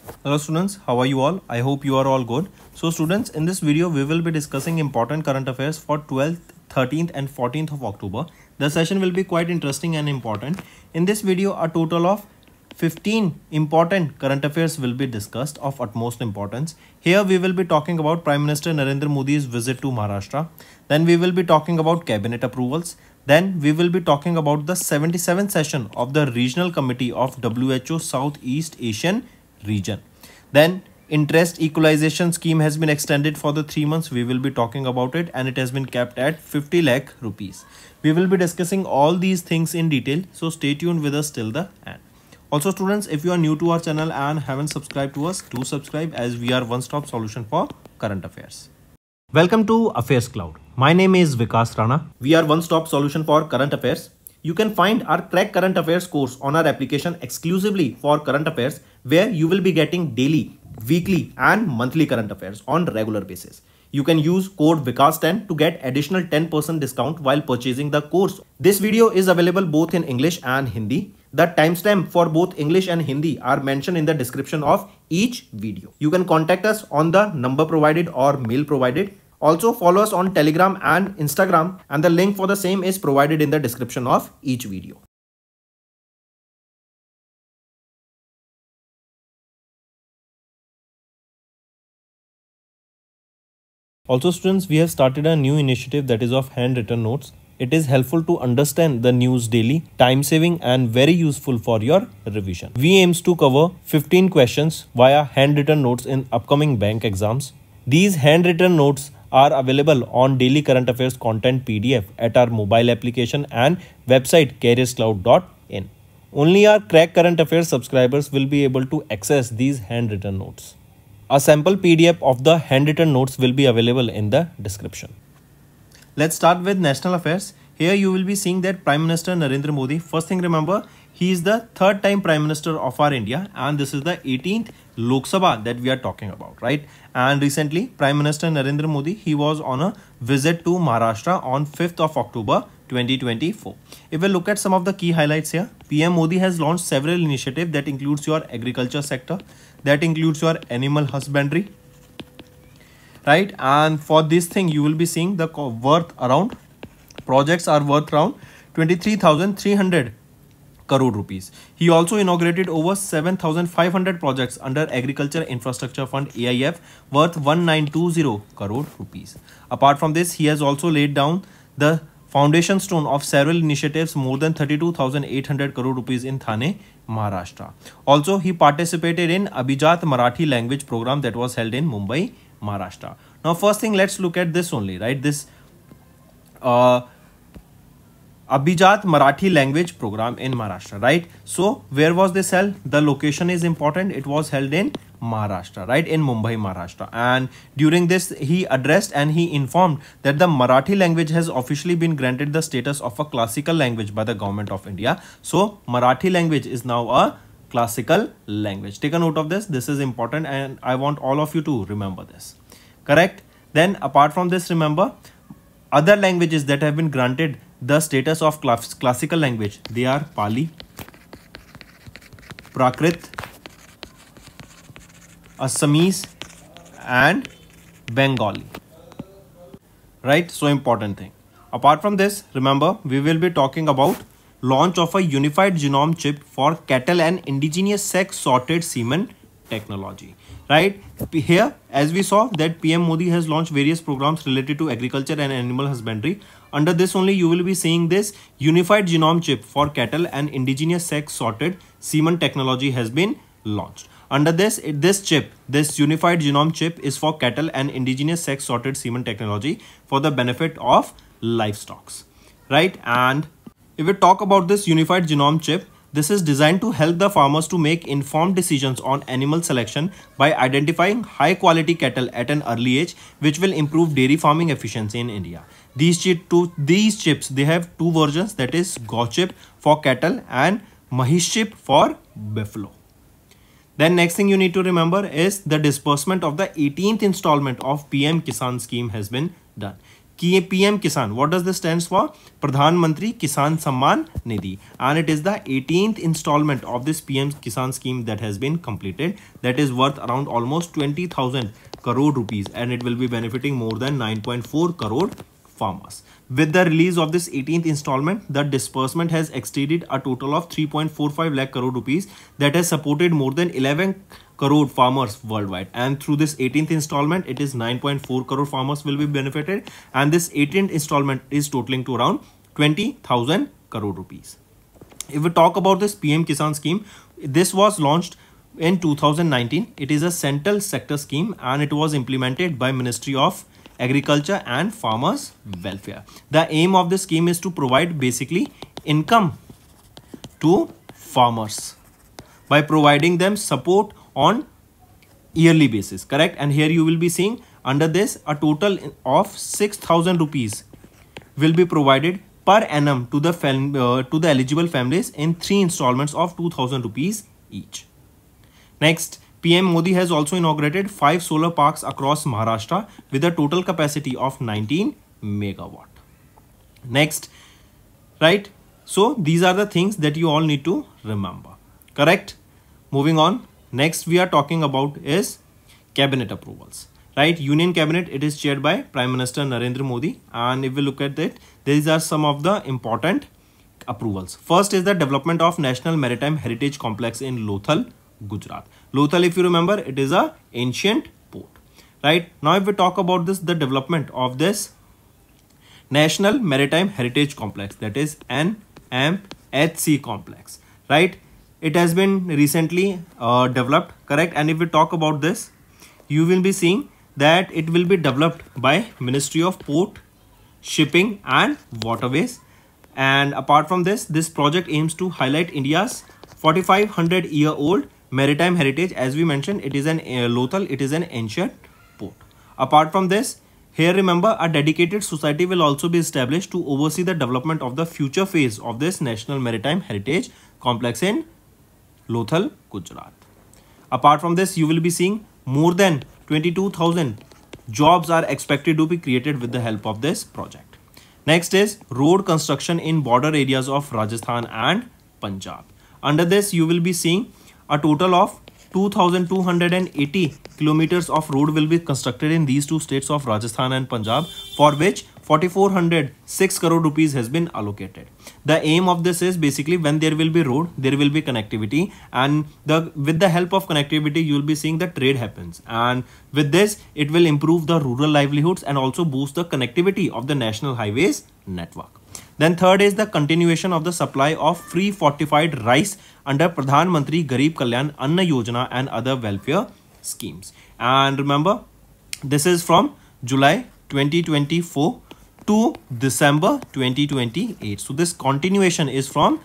Hello students, how are you all? I hope you are all good. So students, in this video we will be discussing important current affairs for 12th, 13th and 14th of October. The session will be quite interesting and important. In this video, a total of 15 important current affairs will be discussed of utmost importance. Here we will be talking about Prime Minister Narendra Modi's visit to Maharashtra. Then we will be talking about cabinet approvals. Then we will be talking about the 77th session of the Regional Committee of WHO Southeast Asian region. Then interest equalization scheme has been extended for the 3 months. We will be talking about it and it has been capped at 50 lakh rupees. We will be discussing all these things in detail. So stay tuned with us till the end. Also students, if you are new to our channel and haven't subscribed to us, do subscribe as we are one-stop solution for current affairs. Welcome to Affairs Cloud. My name is Vikas Rana. We are one-stop solution for current affairs. You can find our Crack Current Affairs course on our application exclusively for current affairs, where you will be getting daily, weekly and monthly current affairs on regular basis. You can use code VIKAS10 to get additional 10% discount while purchasing the course. This video is available both in English and Hindi. The timestamp for both English and Hindi are mentioned in the description of each video. You can contact us on the number provided or mail provided. Also follow us on Telegram and Instagram, and the link for the same is provided in the description of each video. Also students, we have started a new initiative that is of handwritten notes. It is helpful to understand the news daily, time saving and very useful for your revision. We aims to cover 15 questions via handwritten notes in upcoming bank exams. These handwritten notes are available on daily current affairs content PDF at our mobile application and website careerscloud.in. Only our Crack Current Affairs subscribers will be able to access these handwritten notes. A sample PDF of the handwritten notes will be available in the description. Let's start with national affairs. Here you will be seeing that Prime Minister Narendra Modi, first thing remember, he is the third time Prime Minister of our India and this is the 18th Lok Sabha that we are talking about, right? And recently Prime Minister Narendra Modi, he was on a visit to Maharashtra on 5th of October 2024. If we look at some of the key highlights here, PM Modi has launched several initiatives that includes your agriculture sector, that includes your animal husbandry, right? And for this thing you will be seeing the projects are worth around 23,300 crore rupees. He also inaugurated over 7,500 projects under Agriculture Infrastructure Fund AIF worth 1920 crore rupees. Apart from this, he has also laid down the foundation stone of several initiatives more than 32,800 crore rupees in Thane, Maharashtra. Also, he participated in Abhijat Marathi language program that was held in Mumbai, Maharashtra. Now, first thing, let's look at this only, right? This Abhijat Marathi language program in Maharashtra, right? So where was this held? The location is important. It was held in Maharashtra, right? In Mumbai, Maharashtra. And during this, he addressed and he informed that the Marathi language has officially been granted the status of a classical language by the government of India. So Marathi language is now a classical language. Take a note of this. This is important and I want all of you to remember this. Correct? Then apart from this, remember other languages that have been granted the status of classical language. They are Pali, Prakrit, Assamese and Bengali. Right? So important thing. Apart from this, remember we will be talking about launch of a unified genome chip for cattle and indigenous sex sorted semen technology. Right? Here, as we saw that PM Modi has launched various programs related to agriculture and animal husbandry. Under this only you will be seeing this unified genome chip for cattle and indigenous sex sorted semen technology has been launched. Under this unified genome chip is for cattle and indigenous sex sorted semen technology for the benefit of livestock. Right? And if we talk about this unified genome chip, this is designed to help the farmers to make informed decisions on animal selection by identifying high quality cattle at an early age, which will improve dairy farming efficiency in India. These chips, they have two versions, that is Go chip for cattle and Mahish chip for buffalo. Then next thing you need to remember is the disbursement of the 18th installment of PM Kisan scheme has been done. PM Kisan. What does this stands for? Pradhan Mantri Kisan Samman Nidhi, and it is the 18th installment of this PM Kisan scheme that has been completed, that is worth around almost 20,000 crore rupees, and it will be benefiting more than 9.4 crore farmers. With the release of this 18th installment, the disbursement has exceeded a total of 3.45 lakh crore rupees that has supported more than 11 crore farmers worldwide. And through this 18th installment, it is 9.4 crore farmers will be benefited, and this 18th installment is totaling to around 20,000 crore rupees. If we talk about this PM Kisan scheme, this was launched in 2019. It is a central sector scheme, and it was implemented by Ministry of Agriculture and Farmers Welfare. The aim of this scheme is to provide basically income to farmers by providing them support on yearly basis, correct? And here you will be seeing under this a total of 6,000 rupees will be provided per annum to the eligible families in 3 installments of 2,000 rupees each. Next, PM Modi has also inaugurated 5 solar parks across Maharashtra with a total capacity of 19 megawatt. Next, right? So these are the things that you all need to remember, correct? Moving on. Next we are talking about is cabinet approvals, right? Union Cabinet, it is chaired by Prime Minister Narendra Modi, and if we look at it, these are some of the important approvals. First is the development of National Maritime Heritage Complex in Lothal, Gujarat. Lothal, if you remember, it is a ancient port, right? Now if we talk about this, the development of this National Maritime Heritage Complex, that is NMHC complex, right? It has been recently developed, correct? And if we talk about this, you will be seeing that it will be developed by Ministry of Port, Shipping and Waterways. And apart from this, this project aims to highlight India's 4,500-year-old maritime heritage. As we mentioned, it is an Lothal, it is an ancient port. Apart from this, here remember, a dedicated society will also be established to oversee the development of the future phase of this National Maritime Heritage Complex in Lothal, Gujarat. Apart from this, you will be seeing more than 22,000 jobs are expected to be created with the help of this project. Next is road construction in border areas of Rajasthan and Punjab. Under this, you will be seeing a total of 2,280 kilometers of road will be constructed in these two states of Rajasthan and Punjab, for which 4,406 crore rupees has been allocated. The aim of this is basically when there will be road, there will be connectivity, and with the help of connectivity, you will be seeing that trade happens. And with this, it will improve the rural livelihoods and also boost the connectivity of the national highways network. Then third is the continuation of the supply of free fortified rice under Pradhan Mantri Garib Kalyan Anna Yojana and other welfare schemes. And remember, this is from July 2024 to December 2028. So this continuation is from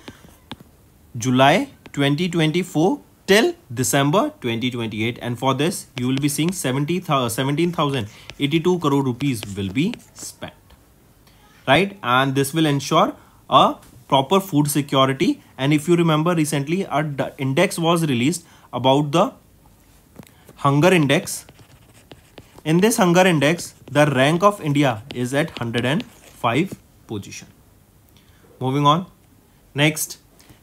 July 2024 till December 2028, and for this you will be seeing 17,082 crore rupees will be spent, right? And this will ensure a proper food security. And if you remember, recently a index was released about the hunger index. In this hunger index, the rank of India is at 105 position. Moving on. Next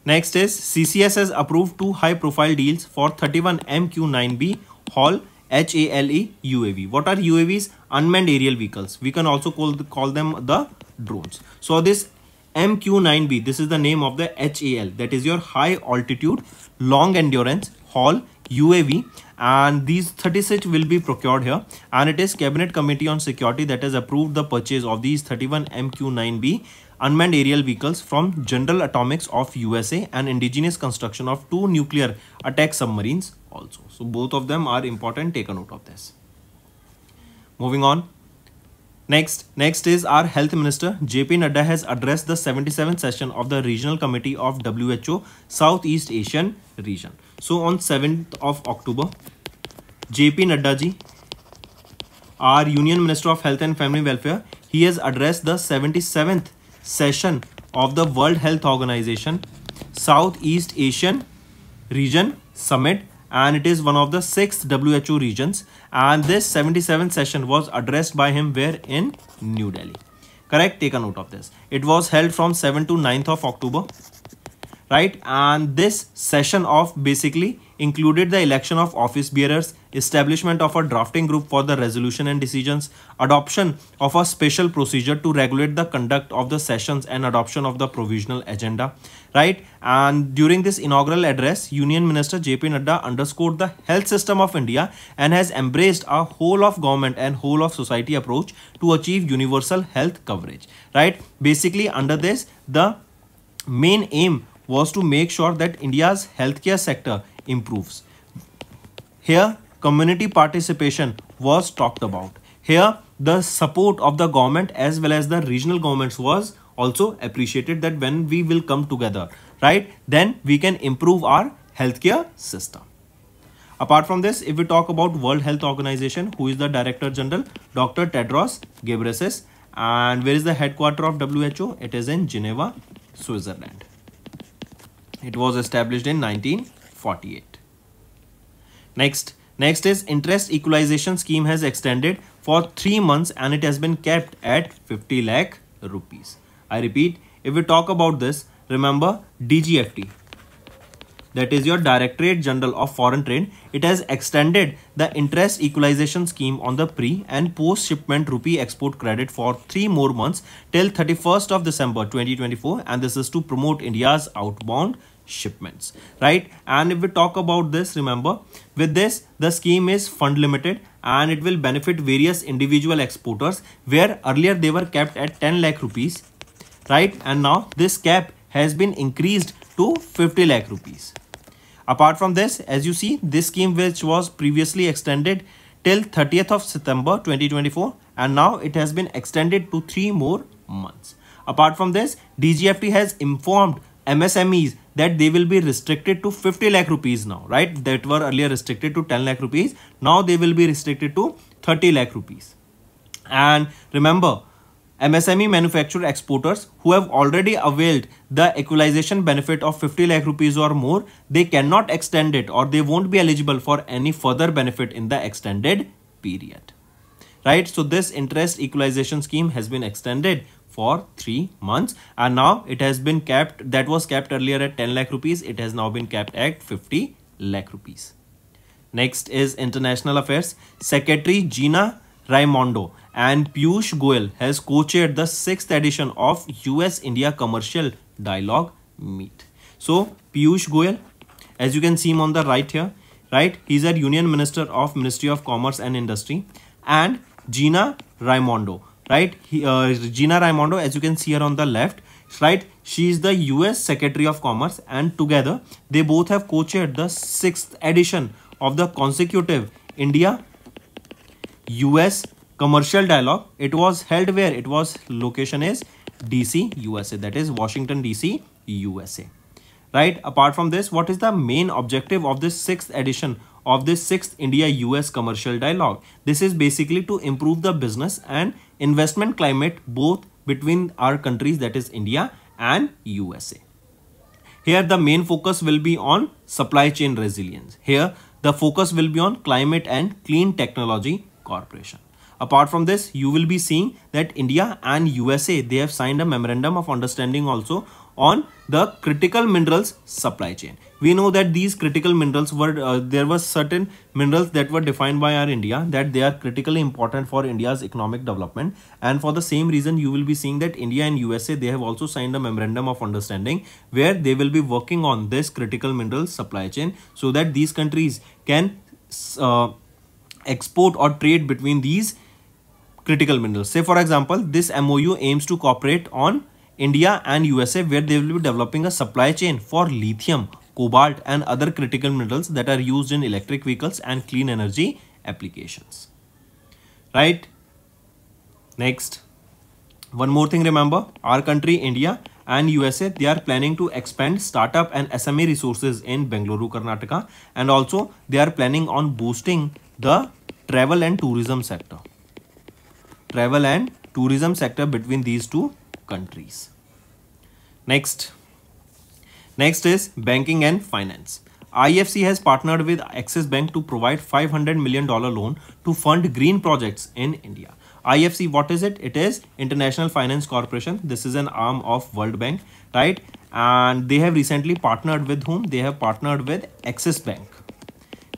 is CCS has approved 2 high-profile deals for 31 MQ-9B HAL HALE UAV. What are UAVs? Unmanned aerial vehicles. We can also call them the drones. So this MQ-9B, this is the name of the HAL, that is your high altitude long endurance HAL UAV, and these 36 will be procured here, and it is Cabinet Committee on Security that has approved the purchase of these 31 MQ-9B unmanned aerial vehicles from General Atomics of USA and indigenous construction of 2 nuclear attack submarines also. So both of them are important. Take a note of this. Moving on. Next is our Health Minister JP Nadda has addressed the 77th session of the Regional Committee of WHO Southeast Asian Region. So on 7th of October, JP Nadda ji, our Union Minister of Health and Family Welfare, he has addressed the 77th session of the World Health Organization Southeast Asian Region Summit, and it is one of the 6 WHO regions, and this 77th session was addressed by him where? In New Delhi. Correct? Take a note of this. It was held from 7 to 9th of October. Right, and this session of basically included the election of office bearers, establishment of a drafting group for the resolution and decisions, adoption of a special procedure to regulate the conduct of the sessions, and adoption of the provisional agenda. Right, and during this inaugural address, Union Minister JP Nadda underscored the health system of India and has embraced a whole of government and whole of society approach to achieve universal health coverage. Right, basically under this, the main aim was to make sure that India's healthcare sector improves. Here, community participation was talked about. Here, the support of the government as well as the regional governments was also appreciated, that when we will come together, right, then we can improve our healthcare system. Apart from this, if we talk about World Health Organization, who is the Director General? Dr. Tedros Ghebreyesus. And where is the headquarters of WHO? It is in Geneva, Switzerland. It was established in 1948. Next is interest equalization scheme has extended for 3 months and it has been kept at 50 lakh rupees. I repeat, if we talk about this, remember DGFT, that is your Directorate General of Foreign Trade, it has extended the interest equalization scheme on the pre and post shipment rupee export credit for 3 more months till 31st of December 2024, and this is to promote India's outbound shipments. Right, and if we talk about this, remember with this the scheme is fund limited and it will benefit various individual exporters where earlier they were capped at 10 lakh rupees. Right, and now this cap has been increased to 50 lakh rupees. Apart from this, as you see, this scheme which was previously extended till 30th of September 2024 and now it has been extended to 3 more months. Apart from this, DGFT has informed MSMEs that they will be restricted to 50 lakh rupees now, right? That were earlier restricted to 10 lakh rupees. Now they will be restricted to 30 lakh rupees. And remember, MSME manufacturer exporters who have already availed the equalization benefit of 50 lakh rupees or more, they cannot extend it or they won't be eligible for any further benefit in the extended period. Right, so this interest equalization scheme has been extended for 3 months and now it has been capped, that was capped earlier at 10 lakh rupees, it has now been capped at 50 lakh rupees. Next is international affairs. Secretary Gina Raimondo and Piyush Goyal has co-chaired the 6th edition of US-India Commercial Dialogue Meet. So Piyush Goyal, as you can see him on the right here, right, he's a Union Minister of Ministry of Commerce and Industry, and Gina Raimondo, right, Gina Raimondo, as you can see her on the left, right, she is the US Secretary of Commerce, and together they both have co-chaired the 6th edition of the consecutive India US Commercial Dialogue. It was held where? It was location is DC, USA, that is Washington DC, USA. Right, apart from this, what is the main objective of this 6th edition of this 6th India-US Commercial Dialogue? This is basically to improve the business and investment climate both between our countries, that is India and USA. Here the main focus will be on supply chain resilience. Here the focus will be on climate and clean technology cooperation. Apart from this, you will be seeing that India and USA, they have signed a memorandum of understanding also on the critical minerals supply chain. We know that these critical minerals were, there were certain minerals that were defined by our India that they are critically important for India's economic development. And for the same reason, you will be seeing that India and USA, they have also signed a memorandum of understanding where they will be working on this critical minerals supply chain so that these countries can export or trade between these critical minerals. Say for example, this MOU aims to cooperate on India and USA where they will be developing a supply chain for lithium, cobalt and other critical minerals that are used in electric vehicles and clean energy applications. Right? Next, one more thing, remember, our country India and USA, they are planning to expand startup and SME resources in Bengaluru, Karnataka, and also they are planning on boosting the travel and tourism sector. Travel and tourism sector between these two countries. Next is banking and finance. IFC has partnered with Axis Bank to provide $500 million loan to fund green projects in India. IFC, what is it? It is International Finance Corporation. This is an arm of World Bank, right? And they have recently partnered with whom? They have partnered with Axis Bank.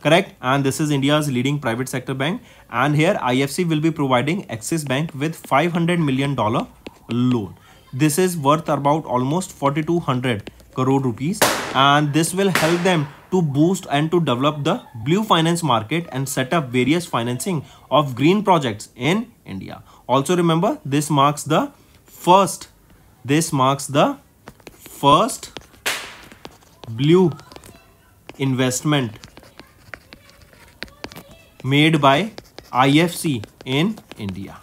Correct. And this is India's leading private sector bank. And here IFC will be providing Axis Bank with $500 million loan. This is worth about almost 4,200 crore rupees. And this will help them to boost and to develop the blue finance market and set up various financing of green projects in India. Also remember, this marks the first blue investment made by IFC in India,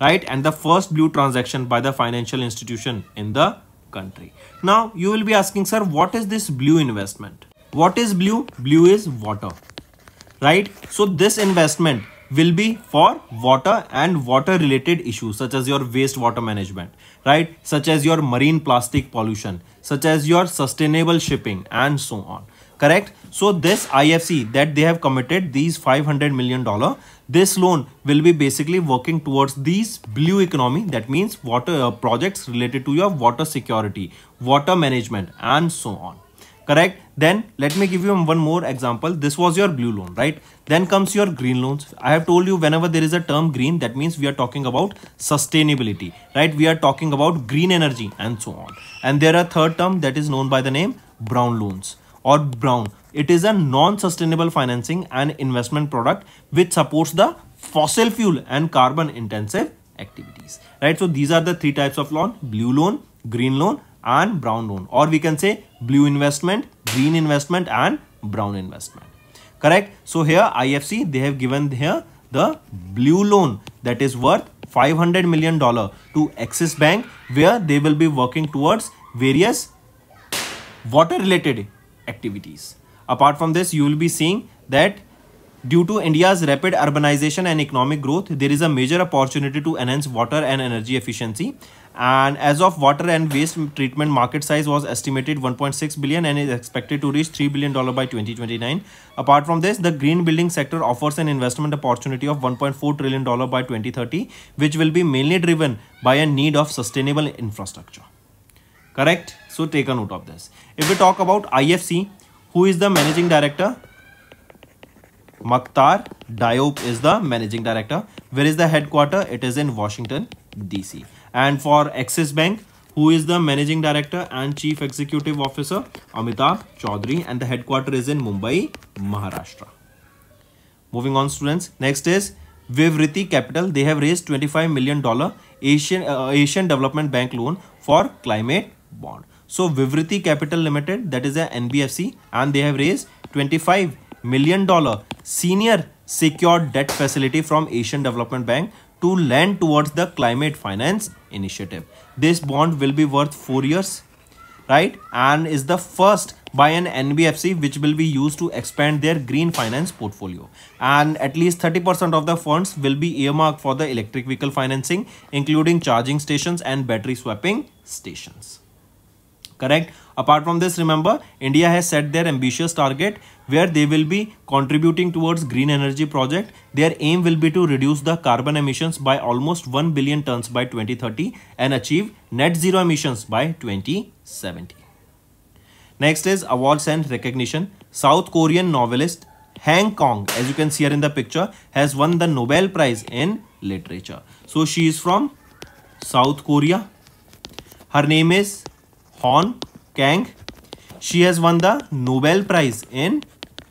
right? And the first blue transaction by the financial institution in the country. Now you will be asking, sir, what is this blue investment? What is blue? Blue is water, right? So this investment will be for water and water related issues such as your wastewater management, right? Such as your marine plastic pollution, such as your sustainable shipping and so on. Correct. So this IFC that they have committed these $500 million, this loan will be basically working towards these blue economy. That means water projects related to your water security, water management and so on. Correct. Then let me give you one more example. This was your blue loan, right? Then comes your green loans. I have told you whenever there is a term green, that means we are talking about sustainability, right? We are talking about green energy and so on. And there are third term that is known by the name brown loans or brown. It is a non-sustainable financing and investment product which supports the fossil fuel and carbon intensive activities, right? So these are the three types of loan: blue loan, green loan and brown loan, or we can say blue investment, green investment and brown investment. Correct. So here IFC, they have given here the blue loan that is worth $500 million to Axis Bank, where they will be working towards various water related activities. Apart from this, you will be seeing that due to India's rapid urbanization and economic growth, there is a major opportunity to enhance water and energy efficiency. And as of water and waste treatment market size was estimated 1.6 billion and is expected to reach $3 billion by 2029. Apart from this, the green building sector offers an investment opportunity of $1.4 trillion by 2030, which will be mainly driven by a need of sustainable infrastructure. Correct. So take a note of this. If we talk about IFC, who is the managing director? Mukhtar Diop is the managing director. Where is the headquarter? It is in Washington, DC. And for Axis Bank, who is the managing director and chief executive officer? Amitabh Chaudhary, and the headquarter is in Mumbai, Maharashtra. Moving on, students. Next is Vivriti Capital. They have raised $25 million Asian Development Bank loan for climate bond. So Vivriti Capital Limited, that is a NBFC, and they have raised $25 million senior secured debt facility from Asian Development Bank to lend towards the climate finance initiative. This bond will be worth 4 years, right? And is the first by an NBFC which will be used to expand their green finance portfolio. And at least 30% of the funds will be earmarked for the electric vehicle financing, including charging stations and battery swapping stations. Correct. Apart from this, remember, India has set their ambitious target where they will be contributing towards green energy project. Their aim will be to reduce the carbon emissions by almost 1 billion tons by 2030 and achieve net zero emissions by 2070. Next is awards and recognition. South Korean novelist Han Kang, as you can see here in the picture, has won the Nobel Prize in Literature. So she is from South Korea. Her name is Han Kang. She has won the Nobel Prize in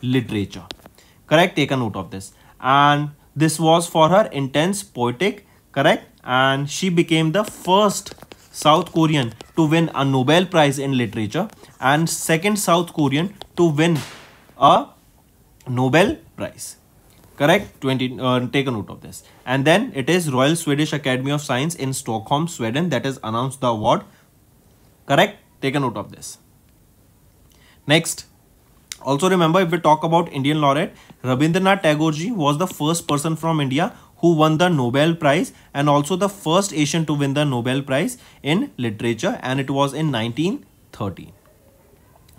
Literature. Correct. Take a note of this. And this was for her intense poetic. Correct. And she became the first South Korean to win a Nobel Prize in Literature and second South Korean to win a Nobel Prize. Correct. Take a note of this. And then it is Royal Swedish Academy of Science in Stockholm, Sweden, that has announced the award. Correct. Take a note of this. Next. Also remember, if we talk about Indian laureate, Rabindranath Tagore ji was the first person from India who won the Nobel Prize and also the first Asian to win the Nobel Prize in Literature, and it was in 1913.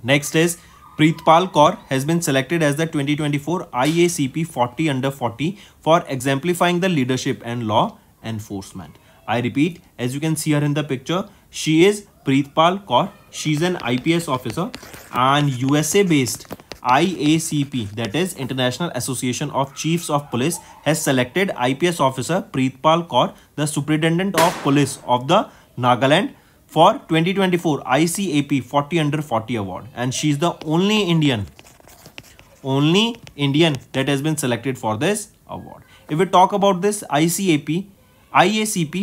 Next is Preetpal Kaur has been selected as the 2024 IACP 40 under 40 for exemplifying the leadership and law enforcement. I repeat, as you can see her in the picture, she is Preetpal Kaur. She is an IPS officer and USA based IACP, that is International Association of Chiefs of Police, has selected IPS officer Preetpal Kaur, the Superintendent of Police of the Nagaland, for 2024 ICAP 40 under 40 award, and she is the only Indian that has been selected for this award. If we talk about this IACP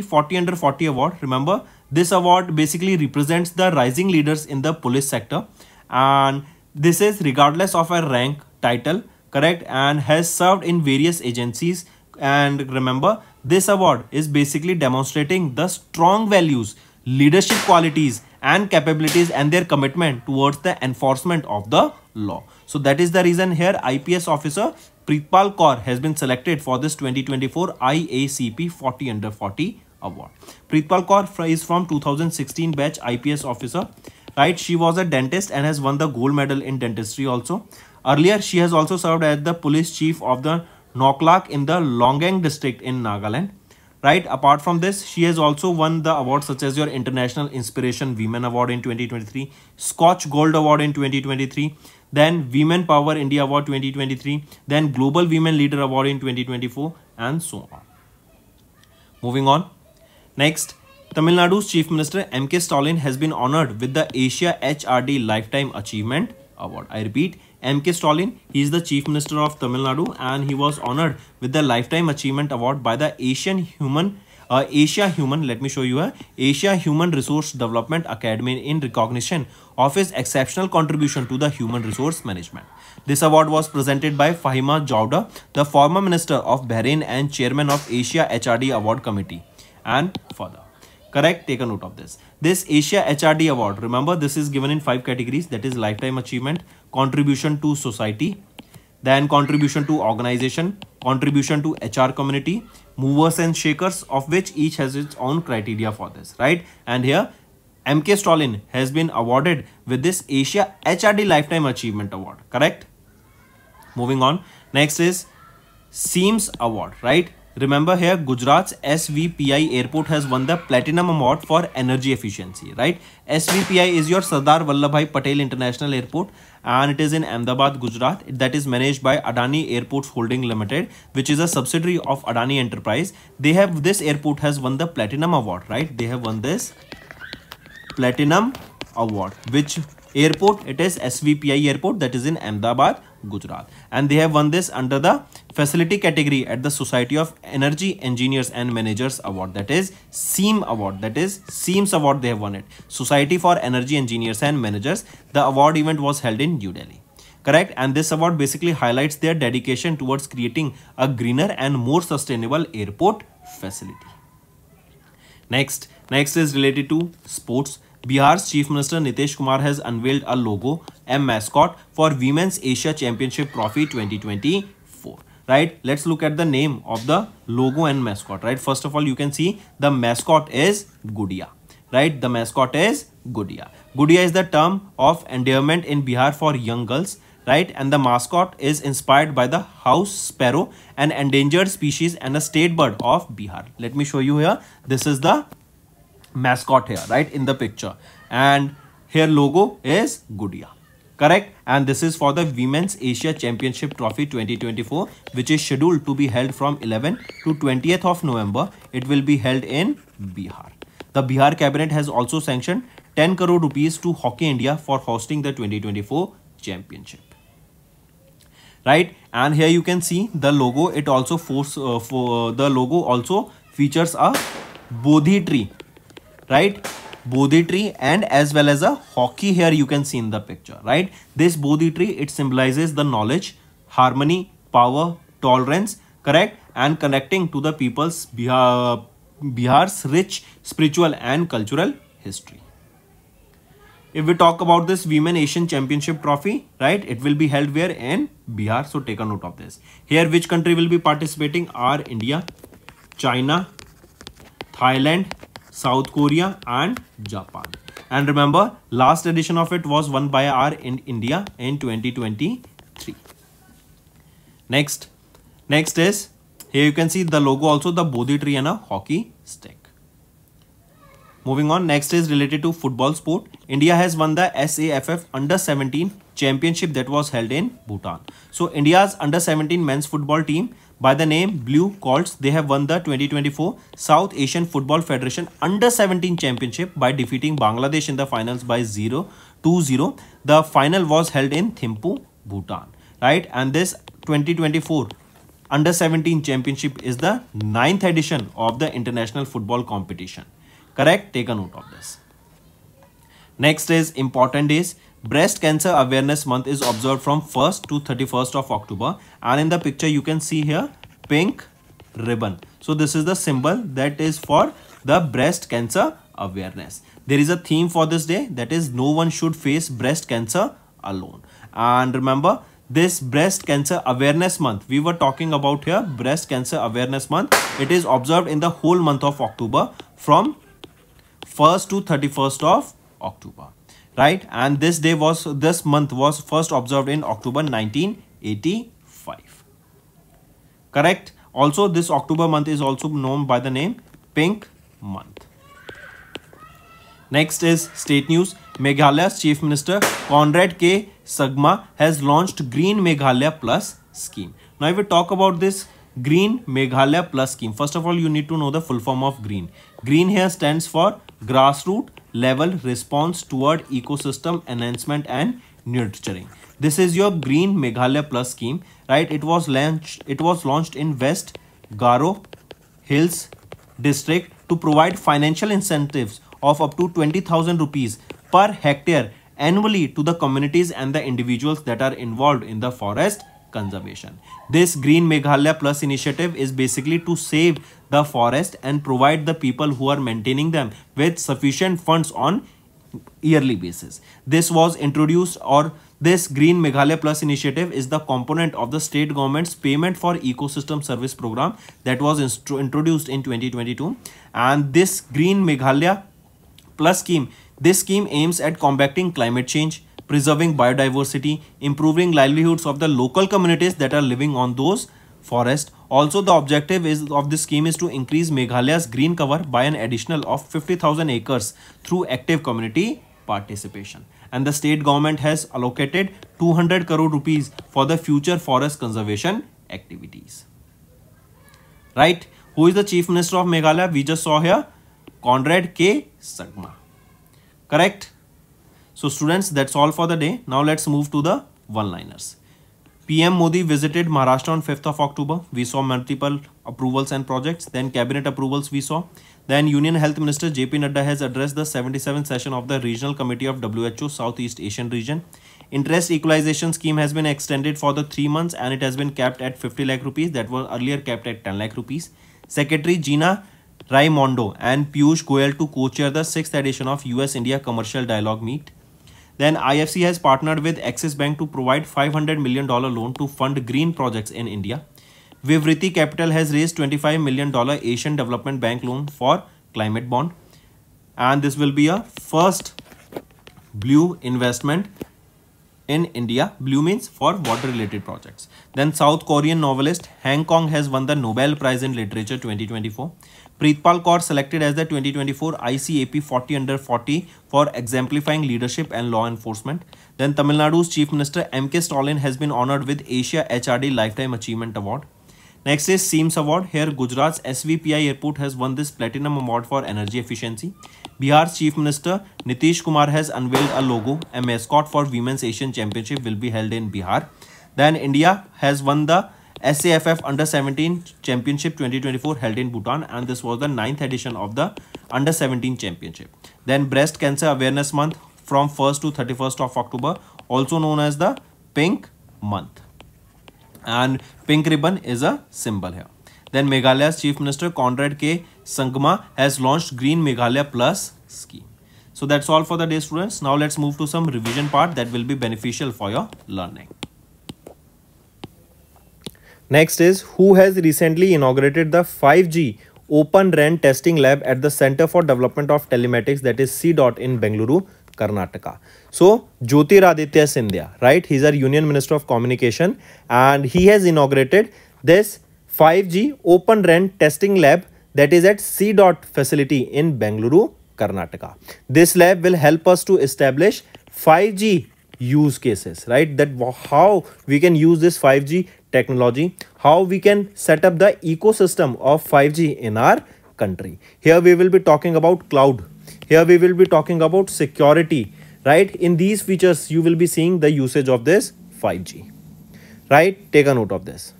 40 under 40 award, remember this award basically represents the rising leaders in the police sector, and this is regardless of a rank, title, correct, and has served in various agencies. And remember, this award is basically demonstrating the strong values, leadership qualities and capabilities and their commitment towards the enforcement of the law. So that is the reason here IPS officer Preetpal Kaur has been selected for this 2024 IACP 40 under 40 award. Preetpal Kaur is from 2016 batch IPS officer. Right, she was a dentist and has won the gold medal in dentistry also. Earlier, she has also served as the police chief of the Noklak in the Longang district in Nagaland. Right, apart from this, she has also won the awards such as your International Inspiration Women Award in 2023, Scotch Gold Award in 2023, then Women Power India Award 2023, then Global Women Leader Award in 2024, and so on. Moving on. Next, Tamil Nadu's Chief Minister M.K. Stalin has been honored with the Asia HRD Lifetime Achievement Award. I repeat, M.K. Stalin, he is the Chief Minister of Tamil Nadu and he was honored with the Lifetime Achievement Award by the Asia Human Resource Development Academy in recognition of his exceptional contribution to the human resource management. This award was presented by Fahima Jowda, the former Minister of Bahrain and Chairman of Asia HRD Award Committee. And further. Correct, take a note of this. This Asia HRD award, remember this is given in 5 categories, that is lifetime achievement, contribution to society, then contribution to organization, contribution to HR community, movers and shakers, of which each has its own criteria for this, right? And here MK Stalin has been awarded with this Asia HRD Lifetime Achievement Award, correct? Moving on, next is SEAMS Award, right? Remember here Gujarat's SVPI airport has won the Platinum Award for energy efficiency, right? SVPI is your Sardar Vallabhbhai Patel International Airport and it is in Ahmedabad, Gujarat. That is managed by Adani Airports Holding Limited, which is a subsidiary of Adani Enterprise. This airport has won the Platinum Award, right? They have won this Platinum Award. Which airport? It is SVPI airport, that is in Ahmedabad, Gujarat, and they have won this under the facility category at the Society of Energy Engineers and Managers Award, that is SEAM Award, that is SEAMS Award. They have won it, Society for Energy Engineers and Managers. The award event was held in New Delhi, correct? And this award basically highlights their dedication towards creating a greener and more sustainable airport facility. Next is related to sports. Bihar's Chief Minister Nitish Kumar has unveiled a logo and mascot for Women's Asia Championship Trophy 2024. Right, let's look at the name of the logo and mascot. Right, first of all, you can see the mascot is Gudiya. Right, the mascot is Gudiya. Gudiya is the term of endearment in Bihar for young girls. Right, and the mascot is inspired by the house sparrow, an endangered species and a state bird of Bihar. Let me show you here. This is the mascot here, right, in the picture, and here logo is Gudiya, correct? And this is for the Women's Asia Championship Trophy 2024, which is scheduled to be held from 11th to 20th of November. It will be held in Bihar. The Bihar cabinet has also sanctioned 10 crore rupees to Hockey India for hosting the 2024 championship. Right, and here you can see the logo. It also the logo also features a Bodhi tree. Right, Bodhi tree and as well as a hockey here you can see in the picture, right? This Bodhi tree, it symbolizes the knowledge, harmony, power, tolerance, correct, and connecting to the people's Bihar's rich spiritual and cultural history. If we talk about this Women Asian Championship Trophy, right, it will be held where? In Bihar. So take a note of this. Here which country will be participating are India, China, Thailand, South Korea and Japan. And remember, last edition of it was won by our in India in 2023. Next is, here you can see the logo also, the Bodhi tree and a hockey stick. Moving on, next is related to football sport. India has won the SAFF Under-17 Championship that was held in Bhutan. So India's Under-17 men's football team by the name Blue Colts, they have won the 2024 South Asian Football Federation Under-17 Championship by defeating Bangladesh in the finals by 2-0. The final was held in Thimphu, Bhutan, right? And this 2024 Under-17 Championship is the 9th edition of the international football competition. Correct? Take a note of this. Next is important days. Breast Cancer Awareness Month is observed from 1st to 31st of October. And in the picture you can see here pink ribbon. So this is the symbol that is for the breast cancer awareness. There is a theme for this day, that is no one should face breast cancer alone. And remember, this Breast Cancer Awareness Month, we were talking about here, Breast Cancer Awareness Month. It is observed in the whole month of October from 1st to 31st of October, right? And this month was first observed in October 1985. Correct? Also, this October month is also known by the name Pink Month. Next is state news. Meghalaya's Chief Minister Conrad K. Sangma has launched Green Meghalaya Plus scheme. Now, if we talk about this Green Meghalaya Plus scheme, first of all, you need to know the full form of green. Green here stands for grassroots level response toward ecosystem enhancement and nurturing. This is your Green Meghalaya Plus scheme, right? It was launched in West Garo Hills district to provide financial incentives of up to 20,000 rupees per hectare annually to the communities and the individuals that are involved in the forest conservation. This Green Meghalaya Plus initiative is basically to save the forest and provide the people who are maintaining them with sufficient funds on yearly basis. This was introduced, or this Green Meghalaya Plus initiative is the component of the state government's payment for ecosystem service program that was introduced in 2022. And this Green Meghalaya Plus scheme, this scheme aims at combating climate change, preserving biodiversity, improving livelihoods of the local communities that are living on those forests. Also, the objective of this scheme is to increase Meghalaya's green cover by an additional of 50,000 acres through active community participation. And the state government has allocated 200 crore rupees for the future forest conservation activities. Right? Who is the Chief Minister of Meghalaya? We just saw here Conrad K. Sangma. Correct? So students, that's all for the day. Now let's move to the one-liners. PM Modi visited Maharashtra on 5th of October. We saw multiple approvals and projects. Then cabinet approvals we saw. Then Union Health Minister JP Nadda has addressed the 77th session of the Regional Committee of WHO Southeast Asian Region. Interest equalization scheme has been extended for the 3 months and it has been capped at 50 lakh rupees. That was earlier capped at 10 lakh rupees. Secretary Gina Raimondo and Piyush Goyal to co-chair the 6th edition of US-India Commercial Dialogue Meet. Then IFC has partnered with Axis Bank to provide $500 million loan to fund green projects in India. Vivriti Capital has raised $25 million Asian Development Bank loan for climate bond. And this will be a first blue investment in India. Blue means for water related projects. Then South Korean novelist Han Kong has won the Nobel Prize in Literature 2024. Preetpal Kaur selected as the 2024 ICAP 40 Under 40 for exemplifying leadership and law enforcement. Then Tamil Nadu's Chief Minister M.K. Stalin has been honored with Asia HRD Lifetime Achievement Award. Next is SEAMS Award. Here Gujarat's SVPI Airport has won this Platinum Award for energy efficiency. Bihar's Chief Minister Nitish Kumar has unveiled a logo. A mascot for Women's Asian Championship will be held in Bihar. Then India has won the SAFF Under-17 Championship 2024 held in Bhutan, and this was the 9th edition of the Under-17 Championship. Then Breast Cancer Awareness Month from 1st to 31st of October, also known as the Pink Month. And pink ribbon is a symbol here. Then Meghalaya's Chief Minister Conrad K. Sangma has launched Green Meghalaya Plus scheme. So that's all for the day, students. Now let's move to some revision part that will be beneficial for your learning. Next is, who has recently inaugurated the 5G Open RAN testing lab at the Center for Development of Telematics, that is CDOT in Bengaluru, Karnataka. So Jyotiraditya Scindia, right? He's our Union Minister of Communication, and he has inaugurated this 5G Open RAN testing lab that is at CDOT facility in Bengaluru, Karnataka. This lab will help us to establish 5G use cases, right? That how we can use this 5G technology, how we can set up the ecosystem of 5G in our country. Here we will be talking about cloud. Here we will be talking about security, right? In these features, you will be seeing the usage of this 5G, right? Take a note of this.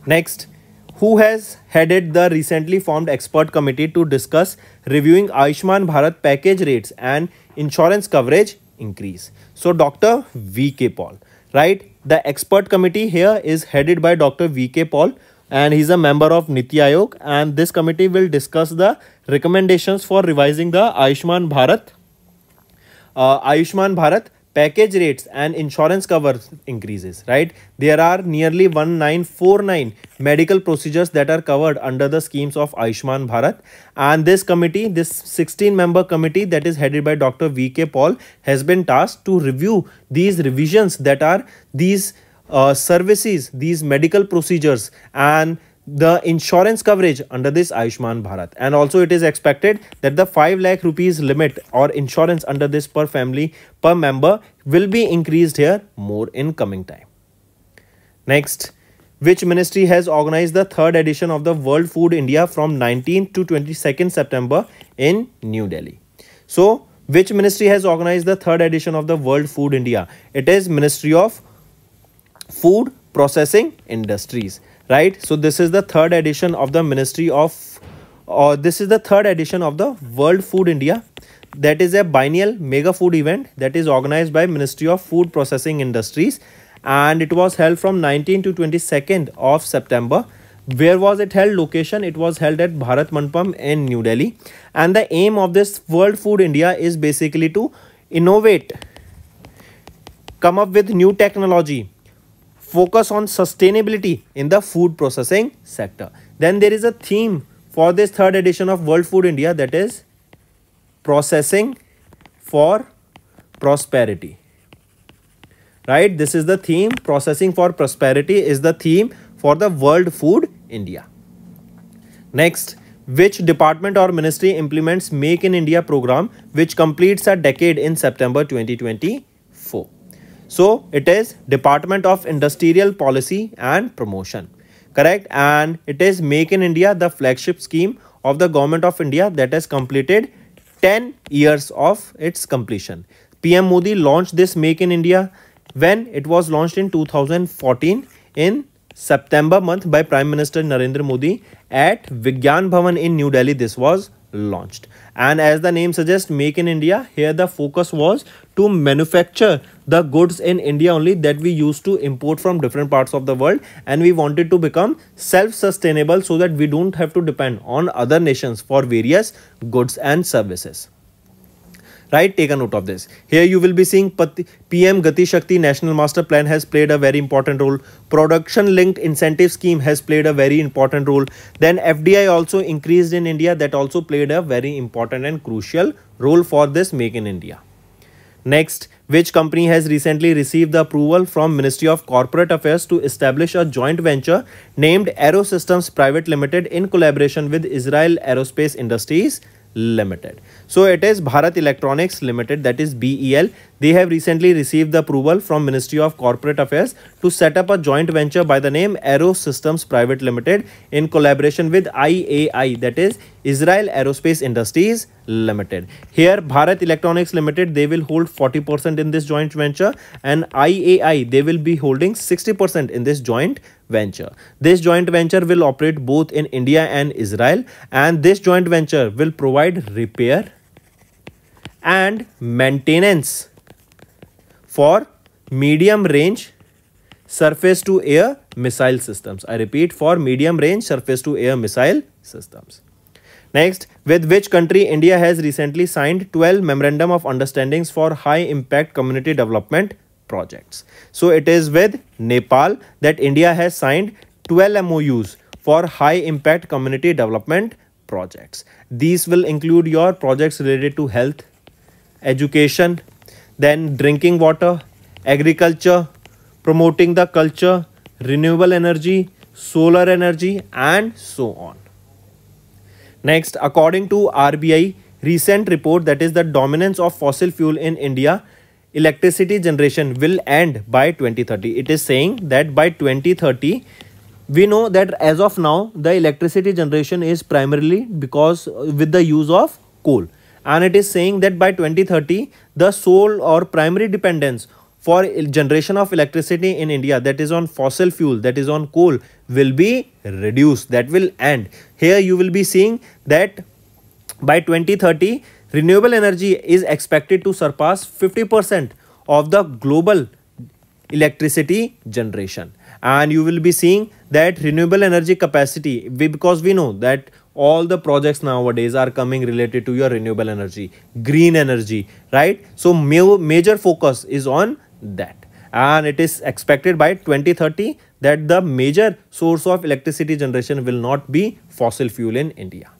Next, who has headed the recently formed expert committee to discuss reviewing Ayushman Bharat package rates and insurance coverage increase? So Dr. V.K. Paul, right? The expert committee here is headed by Dr. V.K. Paul, and he's a member of Niti Aayog, and this committee will discuss the recommendations for revising the Ayushman Bharat package rates and insurance cover increases, right? There are nearly 1949 medical procedures that are covered under the schemes of Ayushman Bharat, and this committee, this 16-member committee that is headed by Dr. V.K. Paul, has been tasked to review these revisions that are these services, these medical procedures and the insurance coverage under this Ayushman Bharat. And also it is expected that the 5 lakh rupees limit or insurance under this per family per member will be increased here more in coming time. Next, which ministry has organized the 3rd edition of the World Food India from 19th to 22nd September in New Delhi? So which ministry has organized the 3rd edition of the World Food India? It is Ministry of Food Processing Industries, right? So this is the 3rd edition of the Ministry of, this is the 3rd edition of the World Food India. That is a biennial mega food event that is organized by Ministry of Food Processing Industries, and it was held from 19th to 22nd of September. Where was it held? Location, it was held at Bharat Mandapam in New Delhi. And the aim of this World Food India is basically to innovate, come up with new technology, focus on sustainability in the food processing sector. Then there is a theme for this 3rd edition of World Food India, that is processing for prosperity, right? This is the theme. Processing for prosperity is the theme for the World Food India. Next, which department or ministry implements Make in India program, which completes a decade in September 2024? So it is Department of Industrial Policy and Promotion, correct? And it is Make in India, the flagship scheme of the Government of India that has completed 10 years of its completion. PM Modi launched this Make in India when it was launched in 2014 in September month by Prime Minister Narendra Modi at Vigyan Bhavan in New Delhi. This was launched, and as the name suggests, Make in India, here the focus was to manufacture the goods in India only that we used to import from different parts of the world, and we wanted to become self-sustainable so that we don't have to depend on other nations for various goods and services. Right, take a note of this. Here you will be seeing PM Gati Shakti National Master Plan has played a very important role. Production linked incentive scheme has played a very important role. Then FDI also increased in India, that also played a very important and crucial role for this Make in India. Next, which company has recently received the approval from Ministry of Corporate Affairs to establish a joint venture named Aero Systems Private Limited in collaboration with Israel Aerospace Industries Limited? So it is Bharat Electronics Limited, that is BEL. They have recently received the approval from Ministry of Corporate Affairs to set up a joint venture by the name Aero Systems Private Limited in collaboration with IAI, that is Israel Aerospace Industries Limited. Here Bharat Electronics Limited, they will hold 40% in this joint venture, and IAI, they will be holding 60% in this joint venture. This joint venture will operate both in India and Israel, and this joint venture will provide repair and maintenance for medium range surface to air missile systems. I repeat, for medium range surface to air missile systems. Next, with which country India has recently signed 12 memorandum of understandings for high impact community development projects? So it is with Nepal that India has signed 12 MOUs for high impact community development projects. These will include your projects related to health, education, then drinking water, agriculture, promoting the culture, renewable energy, solar energy, and so on. Next, according to RBI recent report, that is the dominance of fossil fuel in India, electricity generation will end by 2030. It is saying that by 2030, we know that as of now, the electricity generation is primarily because with the use of coal. And it is saying that by 2030, the sole or primary dependence for generation of electricity in India, that is on fossil fuel, that is on coal, will be reduced. That will end. Here you will be seeing that by 2030, renewable energy is expected to surpass 50% of the global electricity generation. And you will be seeing that renewable energy capacity, because we know that all the projects nowadays are coming related to your renewable energy, green energy, right? So major focus is on that, and it is expected by 2030 that the major source of electricity generation will not be fossil fuel in India.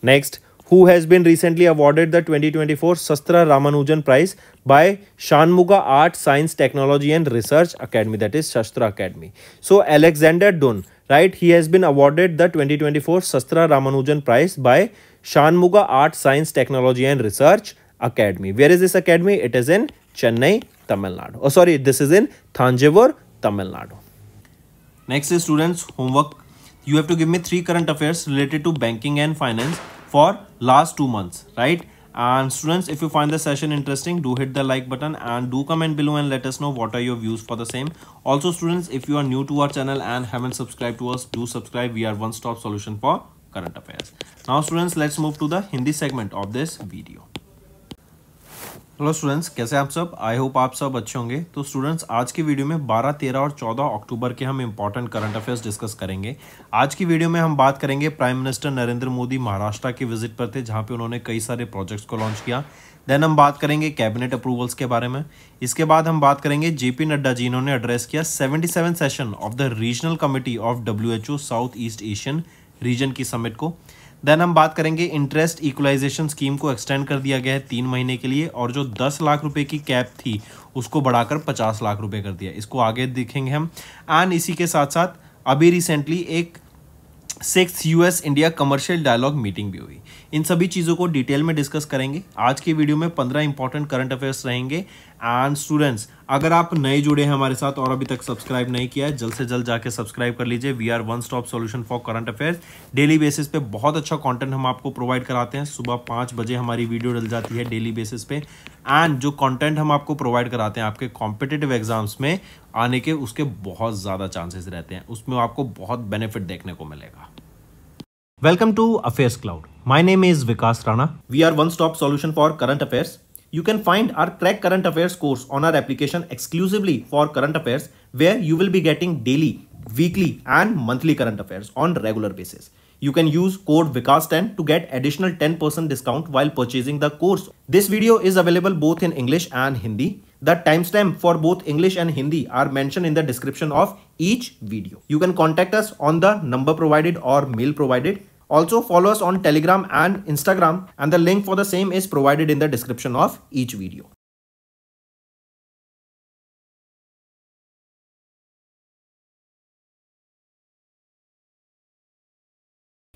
Next, who has been recently awarded the 2024 Sastra Ramanujan Prize by Shanmuga Art, Science, Technology and Research Academy, that is Shastra Academy. So Alexander Dunn, right, he has been awarded the 2024 Sastra Ramanujan Prize by Shanmuga Art, Science, Technology and Research Academy. Where is this academy? It is in Chennai, Tamil Nadu. Oh, sorry, this is in Thanjavur, Tamil Nadu. Next is students homework. You have to give me 3 current affairs related to banking and finance for last 2 months, right? And students, if you find the session interesting, do hit the like button and do comment below and let us know what are your views for the same. Also students, if you are new to our channel and haven't subscribed to us, do subscribe. We are one-stop solution for current affairs. Now students, let's move to the Hindi segment of this video. Hello students, कैसे आप सब? I hope आप सब अच्छे होंगे। तो students, आज की वीडियो में 12, 13 और 14 अक्टूबर के हम इंपॉर्टेंट करंट अफेयर्स डिस्कस करेंगे। आज की वीडियो में हम बात करेंगे प्राइम मिनिस्टर नरेंद्र मोदी महाराष्ट्र की विजिट पर थे, जहां पे उन्होंने कई सारे प्रोजेक्ट्स को लॉन्च किया। देन हम बात करेंगे कैबिनेट अप्रूवल्स के बारे में। इसके बाद हम बात करेंगे जेपी नड्डा जी, इन्होंने एड्रेस किया 77 session of the regional committee of WHO south east Asian region की समिट को। देन हम बात करेंगे इंटरेस्ट इक्वलाइजेशन स्कीम को एक्सटेंड कर दिया गया है 3 महीने के लिए, और जो 10 लाख रुपए की कैप थी उसको बढ़ाकर 50 लाख रुपए कर दिया। इसको आगे देखेंगे हम। एंड इसी के साथ साथ अभी रिसेंटली एक 6th US India commercial dialogue meeting भी हुई। इन सभी चीज़ों को डिटेल में डिस्कस करेंगे। आज की वीडियो में 15 इंपॉर्टेंट करंट अफेयर्स रहेंगे। एंड स्टूडेंट्स, अगर आप नए जुड़े हैं हमारे साथ और अभी तक सब्सक्राइब नहीं किया है, जल्द से जल्द जाके सब्सक्राइब कर लीजिए। We are one stop solution for current affairs. Daily basis पे बहुत अच्छा कंटेंट हम आपको प्रोवाइड कराते हैं। सुबह 5 बजे हमारी वीडियो डल जाती है डेली बेसिस पे। एंड जो कंटेंट हम आपको प्रोवाइड कराते हैं आपके कॉम्पिटिटिव एग्जाम्स में आने के, उसके बहुत ज़्यादा चांसेस रहते हैं, उसमें आपको बहुत बेनिफिट देखने को मिलेगा। Welcome to Affairs Cloud. My name is Vikas Rana. We are one-stop solution for current affairs. You can find our Crack Current Affairs course on our application exclusively for current affairs, where you will be getting daily, weekly and monthly current affairs on regular basis. You can use code VIKAS10 to get additional 10% discount while purchasing the course. This video is available both in English and Hindi. The timestamp for both English and Hindi are mentioned in the description of each video. You can contact us on the number provided or mail provided. Also follow us on Telegram and Instagram, and the link for the same is provided in the description of each video.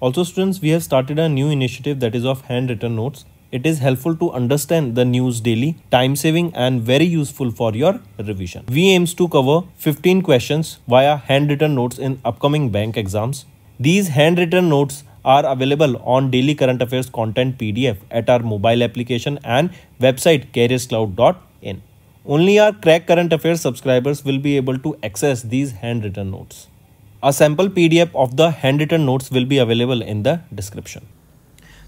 Also students, we have started a new initiative that is of handwritten notes. It is helpful to understand the news daily, time saving and very useful for your revision. We aims to cover 15 questions via handwritten notes in upcoming bank exams. These handwritten notes are available on Daily Current Affairs Content PDF at our mobile application and website careerscloud.in. Only our Crack Current Affairs subscribers will be able to access these handwritten notes. A sample PDF of the handwritten notes will be available in the description.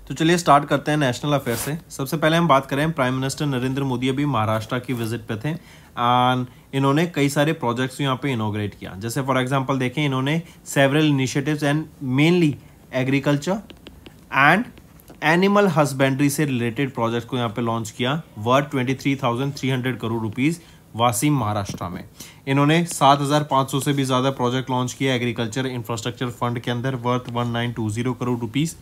तो चलिए start करते हैं national affair से। सबसे पहले हम बात करें, प्राइम मिनिस्टर नरेंद्र मोदी अभी महाराष्ट्र की विजिट पे थे एंड इन्होंने कई सारे प्रोजेक्ट्स यहाँ पे इनोग्रेट किया। जैसे फॉर एग्जांपल देखें, इन्होंने several initiatives and mainly agriculture and animal husbandry से रिलेटेड प्रोजेक्ट को यहाँ पे लॉन्च किया। वर्थ 23,300 करोड़ रुपीज वाशिम महाराष्ट्र में। इन्होंने 7,500 से भी ज़्यादा प्रोजेक्ट लॉन्च किया एग्रीकल्चर इंफ्रास्ट्रक्चर फंड के अंदर वर्थ 1920 करोड़ रुपीज़।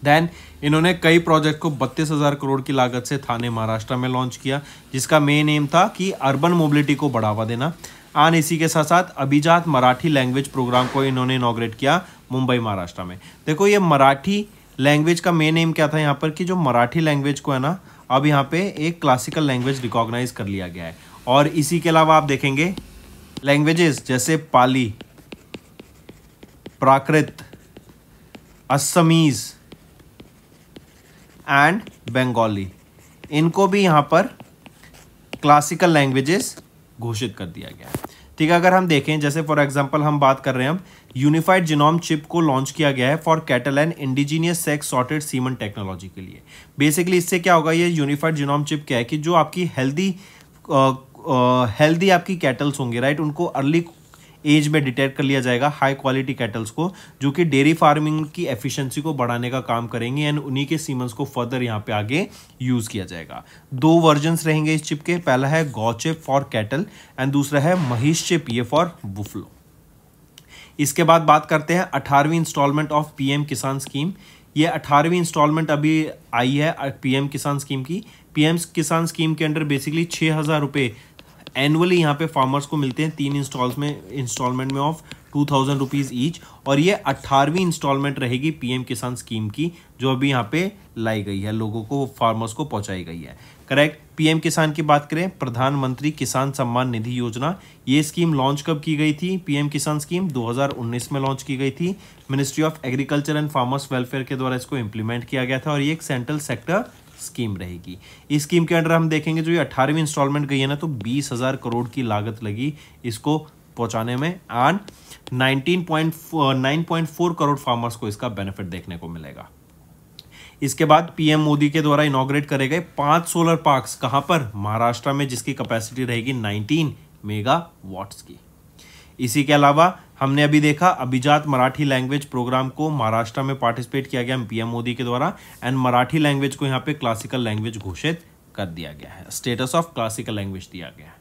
देन इन्होंने कई प्रोजेक्ट को 32,000 करोड़ की लागत से थाने महाराष्ट्र में लॉन्च किया, जिसका मेन एम था कि अर्बन मोबिलिटी को बढ़ावा देना। और इसी के साथ साथ अभिजात मराठी लैंग्वेज प्रोग्राम को इन्होंने इनॉग्रेट किया मुंबई महाराष्ट्र में। देखो ये मराठी लैंग्वेज का मेन एम क्या था यहाँ पर कि जो मराठी लैंग्वेज को है ना, अब यहाँ पे एक क्लासिकल लैंग्वेज रिकॉग्नाइज कर लिया गया है। और इसी के अलावा आप देखेंगे लैंग्वेजेस जैसे पाली, प्राकृत, असमीज एंड बंगाली, इनको भी यहाँ पर क्लासिकल लैंग्वेजेस घोषित कर दिया गया है। ठीक है, अगर हम देखें जैसे फॉर एग्जांपल हम बात कर रहे हैं, हम यूनिफाइड जीनोम चिप को लॉन्च किया गया है for cattle and indigenous sex sorted semen technology के लिए। बेसिकली इससे क्या होगा, ये यूनिफाइड जीनोम चिप क्या है कि जो आपकी हेल्दी आपकी कैटल्स होंगे, राइट, उनको अर्ली एज में डिटेक्ट कर लिया जाएगा, हाई क्वालिटी कैटल्स को, जो कि डेयरी फार्मिंग की एफिशिएंसी को बढ़ाने का काम करेंगे एंड उन्हीं के सीमंस को फर्दर यहाँ पे आगे यूज किया जाएगा। 2 वर्जन्स रहेंगे इस चिप के, पहला है गौ चिप फॉर कैटल एंड दूसरा है महिष चिप, ये फॉर बुफलो। इसके बाद बात करते हैं 18वीं इंस्टॉलमेंट ऑफ पीएम किसान स्कीम। ये 18वीं इंस्टॉलमेंट अभी आई है पीएम किसान स्कीम की। पीएम किसान स्कीम के अंडर बेसिकली 6,000 रुपये एनुअली यहाँ पे फार्मर्स को मिलते हैं 3 इंस्टॉलमेंट में ऑफ 2,000 रुपीज़ ईच। और ये 18वीं इंस्टॉलमेंट रहेगी पीएम किसान स्कीम की, जो अभी यहाँ पे लाई गई है, लोगों को, फार्मर्स को पहुँचाई गई है। करेक्ट। पीएम किसान की बात करें, प्रधानमंत्री किसान सम्मान निधि योजना, ये स्कीम लॉन्च कब की गई थी? पीएम किसान स्कीम 2019 में लॉन्च की गई थी। Ministry of agriculture and farmers welfare के द्वारा इसको इम्प्लीमेंट किया गया था और ये एक सेंट्रल सेक्टर स्कीम रहेगी। इस स्कीम के अंडर हम देखेंगे जो ये 18वीं इंस्टॉलमेंट गई है ना, तो 20,000 करोड़ की लागत लगी इसको पहुंचाने में एंड 9.4 करोड़ फार्मर्स को इसका बेनिफिट देखने को मिलेगा। इसके बाद पीएम मोदी के द्वारा इनॉग्रेट करे गए 5 सोलर पार्क्स, कहां पर? महाराष्ट्र में, जिसकी कैपेसिटी रहेगी 19 मेगावाट्स की। इसी के अलावा हमने अभी देखा अभिजात मराठी लैंग्वेज प्रोग्राम को महाराष्ट्र में पार्टिसिपेट किया गया पीएम मोदी के द्वारा एंड मराठी लैंग्वेज को यहाँ पे क्लासिकल लैंग्वेज घोषित कर दिया गया है, स्टेटस ऑफ क्लासिकल लैंग्वेज दिया गया है।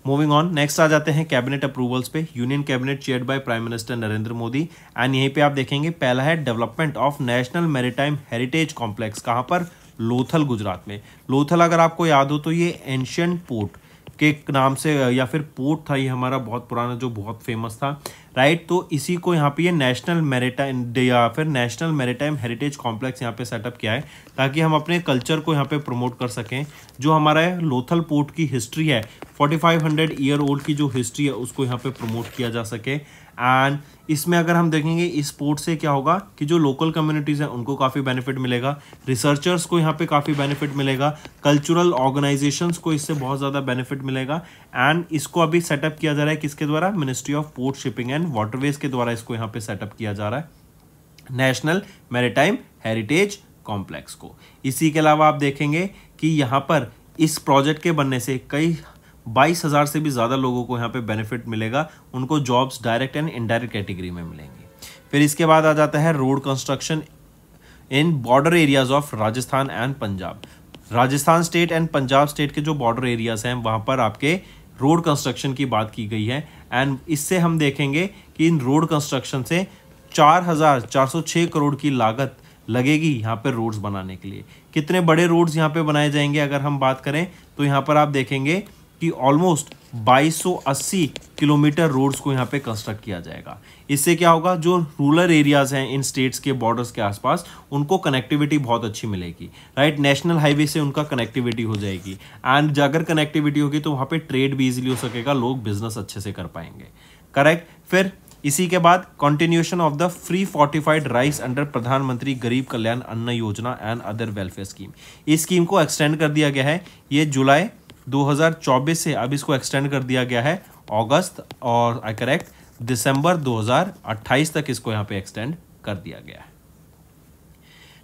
मूविंग ऑन, नेक्स्ट आ जाते हैं कैबिनेट अप्रूवल्स पे। Union cabinet chaired by prime minister Narendra Modi and यहीं पे आप देखेंगे पहला है development of national maritime heritage complex, कहाँ पर? लोथल, गुजरात में। लोथल अगर आपको याद हो तो ये एंशियंट पोर्ट के नाम से या फिर पोर्ट था, ये हमारा बहुत पुराना जो बहुत फेमस था, राइट। तो इसी को यहाँ पे ये नेशनल मैरीटाइम या फिर नेशनल मैरीटाइम हेरिटेज कॉम्प्लेक्स यहाँ पे सेटअप किया है ताकि हम अपने कल्चर को यहाँ पे प्रमोट कर सकें। जो हमारा लोथल पोर्ट की हिस्ट्री है, 4500 ईयर ओल्ड की जो हिस्ट्री है, उसको यहाँ पे प्रमोट किया जा सके। एंड इसमें अगर हम देखेंगे इस पोर्ट से क्या होगा कि जो लोकल कम्युनिटीज़ हैं उनको काफ़ी बेनिफिट मिलेगा, रिसर्चर्स को यहाँ पे काफ़ी बेनिफिट मिलेगा, कल्चरल ऑर्गेनाइजेशंस को इससे बहुत ज़्यादा बेनिफिट मिलेगा। एंड इसको अभी सेटअप किया जा रहा है किसके द्वारा? Ministry of port shipping and waterways के द्वारा इसको यहाँ पे सेटअप किया जा रहा है नेशनल मैरीटाइम हेरिटेज कॉम्प्लेक्स को। इसी के अलावा आप देखेंगे कि यहाँ पर इस प्रोजेक्ट के बनने से कई 22,000 से भी ज़्यादा लोगों को यहाँ पे बेनिफिट मिलेगा, उनको jobs direct and indirect category में मिलेंगी। फिर इसके बाद आ जाता है road construction in border areas of Rajasthan and Punjab. Rajasthan state and Punjab state के जो बॉर्डर एरियाज हैं वहाँ पर आपके रोड कंस्ट्रक्शन की बात की गई है एंड इससे हम देखेंगे कि इन रोड कंस्ट्रक्शन से 4,406 करोड़ की लागत लगेगी यहाँ पर रोड्स बनाने के लिए। कितने बड़े रोड्स यहाँ पे बनाए जाएंगे अगर हम बात करें तो यहाँ पर आप देखेंगे कि ऑलमोस्ट 2280 किलोमीटर रोड्स को यहाँ पे कंस्ट्रक्ट किया जाएगा। इससे क्या होगा, जो रूरल एरियाज हैं इन स्टेट्स के बॉर्डर्स के आसपास, उनको कनेक्टिविटी बहुत अच्छी मिलेगी, राइट। नेशनल हाईवे से उनका कनेक्टिविटी हो जाएगी एंड अगर कनेक्टिविटी होगी तो वहाँ पे ट्रेड भी इजीली हो सकेगा, लोग बिजनेस अच्छे से कर पाएंगे, करेक्ट। फिर इसी के बाद continuation of the free fortified rice under प्रधानमंत्री गरीब कल्याण अन्न योजना एंड अदर वेलफेयर स्कीम। इस स्कीम को एक्सटेंड कर दिया गया है, ये जुलाई 2024 से अब इसको एक्सटेंड कर दिया गया है अगस्त और दिसंबर 2028 तक इसको यहाँ पे एक्सटेंड कर दिया गया है।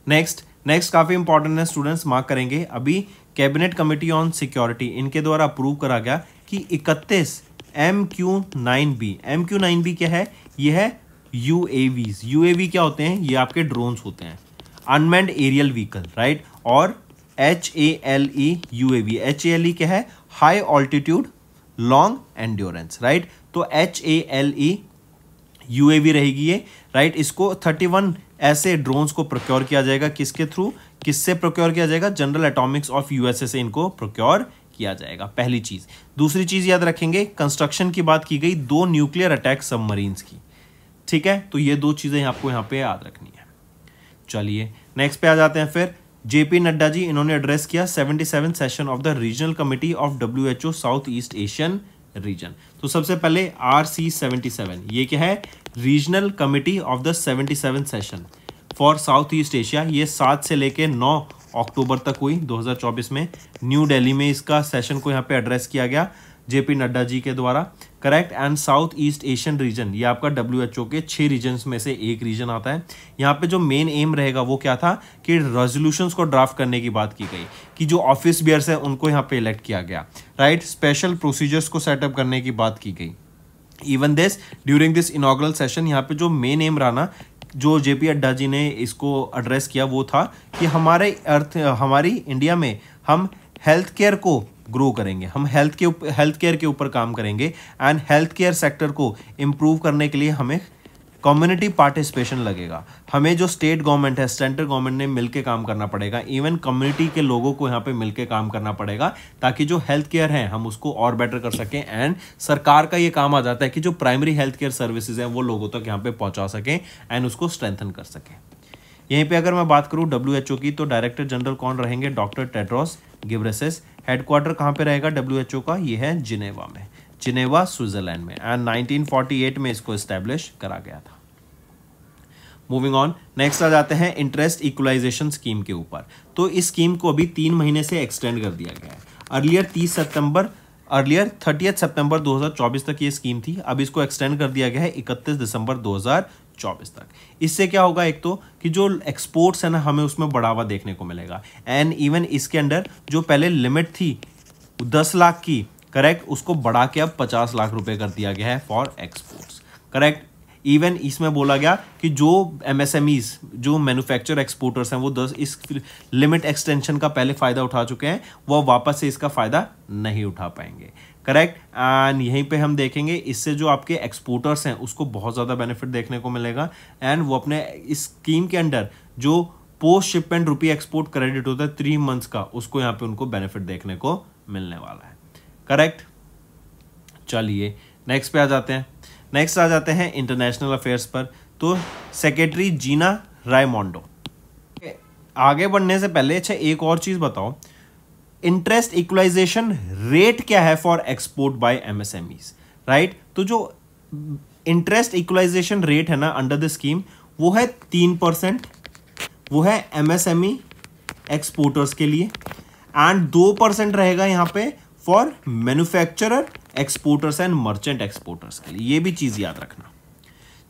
नेक्स्ट काफी इंपॉर्टेंट है स्टूडेंट्स, मार्क करेंगे। अभी कैबिनेट कमेटी ऑन सिक्योरिटी इनके द्वारा अप्रूव करा गया कि 31 MQ-9B। MQ-9B क्या है? ये है UAVs। UAV क्या होते हैं? ये आपके ड्रोन्स होते हैं, अनमैन्ड एरियल व्हीकल, राइट। और HALE UAV, HALE क्या है? High altitude long endurance, right. तो HALE UAV रहेगी ये, राइट। इसको 31 ऐसे ड्रोन्स को प्रोक्योर किया जाएगा, किसके थ्रू, किससे प्रोक्योर किया जाएगा, जनरल एटॉमिक्स ऑफ USA से इनको प्रोक्योर किया जाएगा, पहली चीज। दूसरी चीज याद रखेंगे, कंस्ट्रक्शन की बात की गई 2 न्यूक्लियर अटैक सबमरीन्स की, ठीक है। तो ये 2 चीजें आपको यहाँ पे याद रखनी है। चलिए नेक्स्ट पे आ जाते हैं। फिर JP नड्डा जी, इन्होंने एड्रेस किया 77 session of the regional committee of WHO south east Asian region. तो सबसे पहले RC77, ये क्या है, regional committee of the 77 session for south east Asia. ये 7 से लेके 9 अक्टूबर तक हुई 2024 में न्यू दिल्ली में। इसका सेशन को यहाँ पे एड्रेस किया गया JP नड्डा जी के द्वारा, correct. And south east Asian region, ये आपका WHO के 6 रीजन्स में से एक रीजन आता है। यहाँ पे जो मेन एम रहेगा वो क्या था कि रेजोल्यूशंस को ड्राफ्ट करने की बात की गई, कि जो ऑफिस बियर्स है उनको यहाँ पे इलेक्ट किया गया, राइट। स्पेशल प्रोसीजर्स को सेटअप करने की बात की गई। Even this during this inaugural session, यहाँ पे जो मेन एम रहा ना, जो JP नड्डा जी ने इसको एड्रेस किया, वो था कि हमारी इंडिया में हम हेल्थ केयर को ग्रो करेंगे, हम हेल्थ केयर के ऊपर काम करेंगे। एंड हेल्थ केयर सेक्टर को इम्प्रूव करने के लिए हमें कम्युनिटी पार्टिसिपेशन लगेगा। हमें जो स्टेट गवर्नमेंट है, सेंट्रल गवर्नमेंट ने मिलकर काम करना पड़ेगा, इवन कम्युनिटी के लोगों को यहाँ पे मिलकर काम करना पड़ेगा, ताकि जो हेल्थ केयर है हम उसको और बेटर कर सकें। एंड सरकार का ये काम आ जाता है कि जो प्राइमरी हेल्थ केयर सर्विसेज हैं वो लोगों तक यहाँ पे पहुँचा सकें एंड उसको स्ट्रेंथन कर सकें। यहीं पे अगर मैं बात करूं WHO की, तो डायरेक्टर जनरल कौन रहेंगे, डॉक्टर टेड्रोस गिब्रेयेसस। हेडक्वार्टर कहाँ पे रहेगा WHO का, ये है जिनेवा में, जिनेवा स्विट्जरलैंड में। एंड 1948 में इसको एस्टेब्लिश करा गया था। मूविंग ऑन, नेक्स्ट आ जाते हैं इंटरेस्ट इक्वलाइजेशन स्कीम के ऊपर। तो इस स्कीम को अभी 3 महीने से एक्सटेंड कर दिया गया है। अर्लियर 30 सितंबर 2024 तक ये स्कीम थी, अब इसको एक्सटेंड कर दिया गया है 31 दिसंबर 2024 तक। इससे क्या होगा, एक तो कि जो एक्सपोर्ट्स है ना, हमें उसमें बढ़ावा देखने को मिलेगा। एंड इवन इसके अंडर जो पहले लिमिट थी 10 लाख की, करेक्ट, उसको बढ़ा के अब 50 लाख रुपए कर दिया गया है फॉर एक्सपोर्ट्स, करेक्ट। इवन इसमें बोला गया कि जो MSMEs, जो मैन्युफैक्चर एक्सपोर्टर्स हैं, वो 10 इस लिमिट एक्सटेंशन का पहले फ़ायदा उठा चुके हैं, वो वापस से इसका फ़ायदा नहीं उठा पाएंगे, करेक्ट। एंड यहीं पे हम देखेंगे इससे जो आपके एक्सपोर्टर्स हैं उसको बहुत ज़्यादा बेनिफिट देखने को मिलेगा। एंड वो अपने इस स्कीम के अंडर जो पोस्ट शिपमेंट रुपी एक्सपोर्ट क्रेडिट होता है 3 मंथ्स का, उसको यहाँ पे उनको बेनिफिट देखने को मिलने वाला है, करेक्ट। चलिए नेक्स्ट पे आ जाते हैं। नेक्स्ट आ जाते हैं इंटरनेशनल अफेयर्स पर। तो सेक्रेटरी जीना रायमोंडो। आगे बढ़ने से पहले अच्छा एक और चीज बताओ, इंटरेस्ट इक्वलाइजेशन रेट क्या है for export bye MSMEs, right. तो जो इंटरेस्ट इक्वलाइजेशन रेट है ना अंडर द स्कीम, वो है 3%, वो है MSME एक्सपोर्टर्स के लिए। एंड 2% रहेगा यहाँ पे for manufacturer exporters and merchant exporters के लिए। ये भी चीज याद रखना।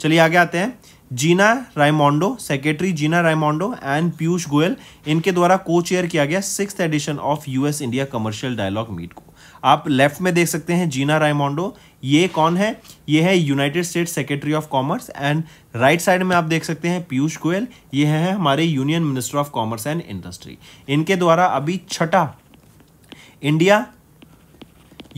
चलिए आगे आते हैं। Gina Raimondo, secretary Gina Raimondo and Piyush Goyal, इनके द्वारा को चेयर किया गया 6th edition of US India commercial dialogue meet को। आप लेफ्ट में देख सकते हैं जीना रायमोंडो, ये कौन है, ये है United states secretary of commerce. And right side में आप देख सकते हैं पीयूष गोयल, ये है हमारे union minister of commerce and industry. इनके द्वारा अभी 6ठा इंडिया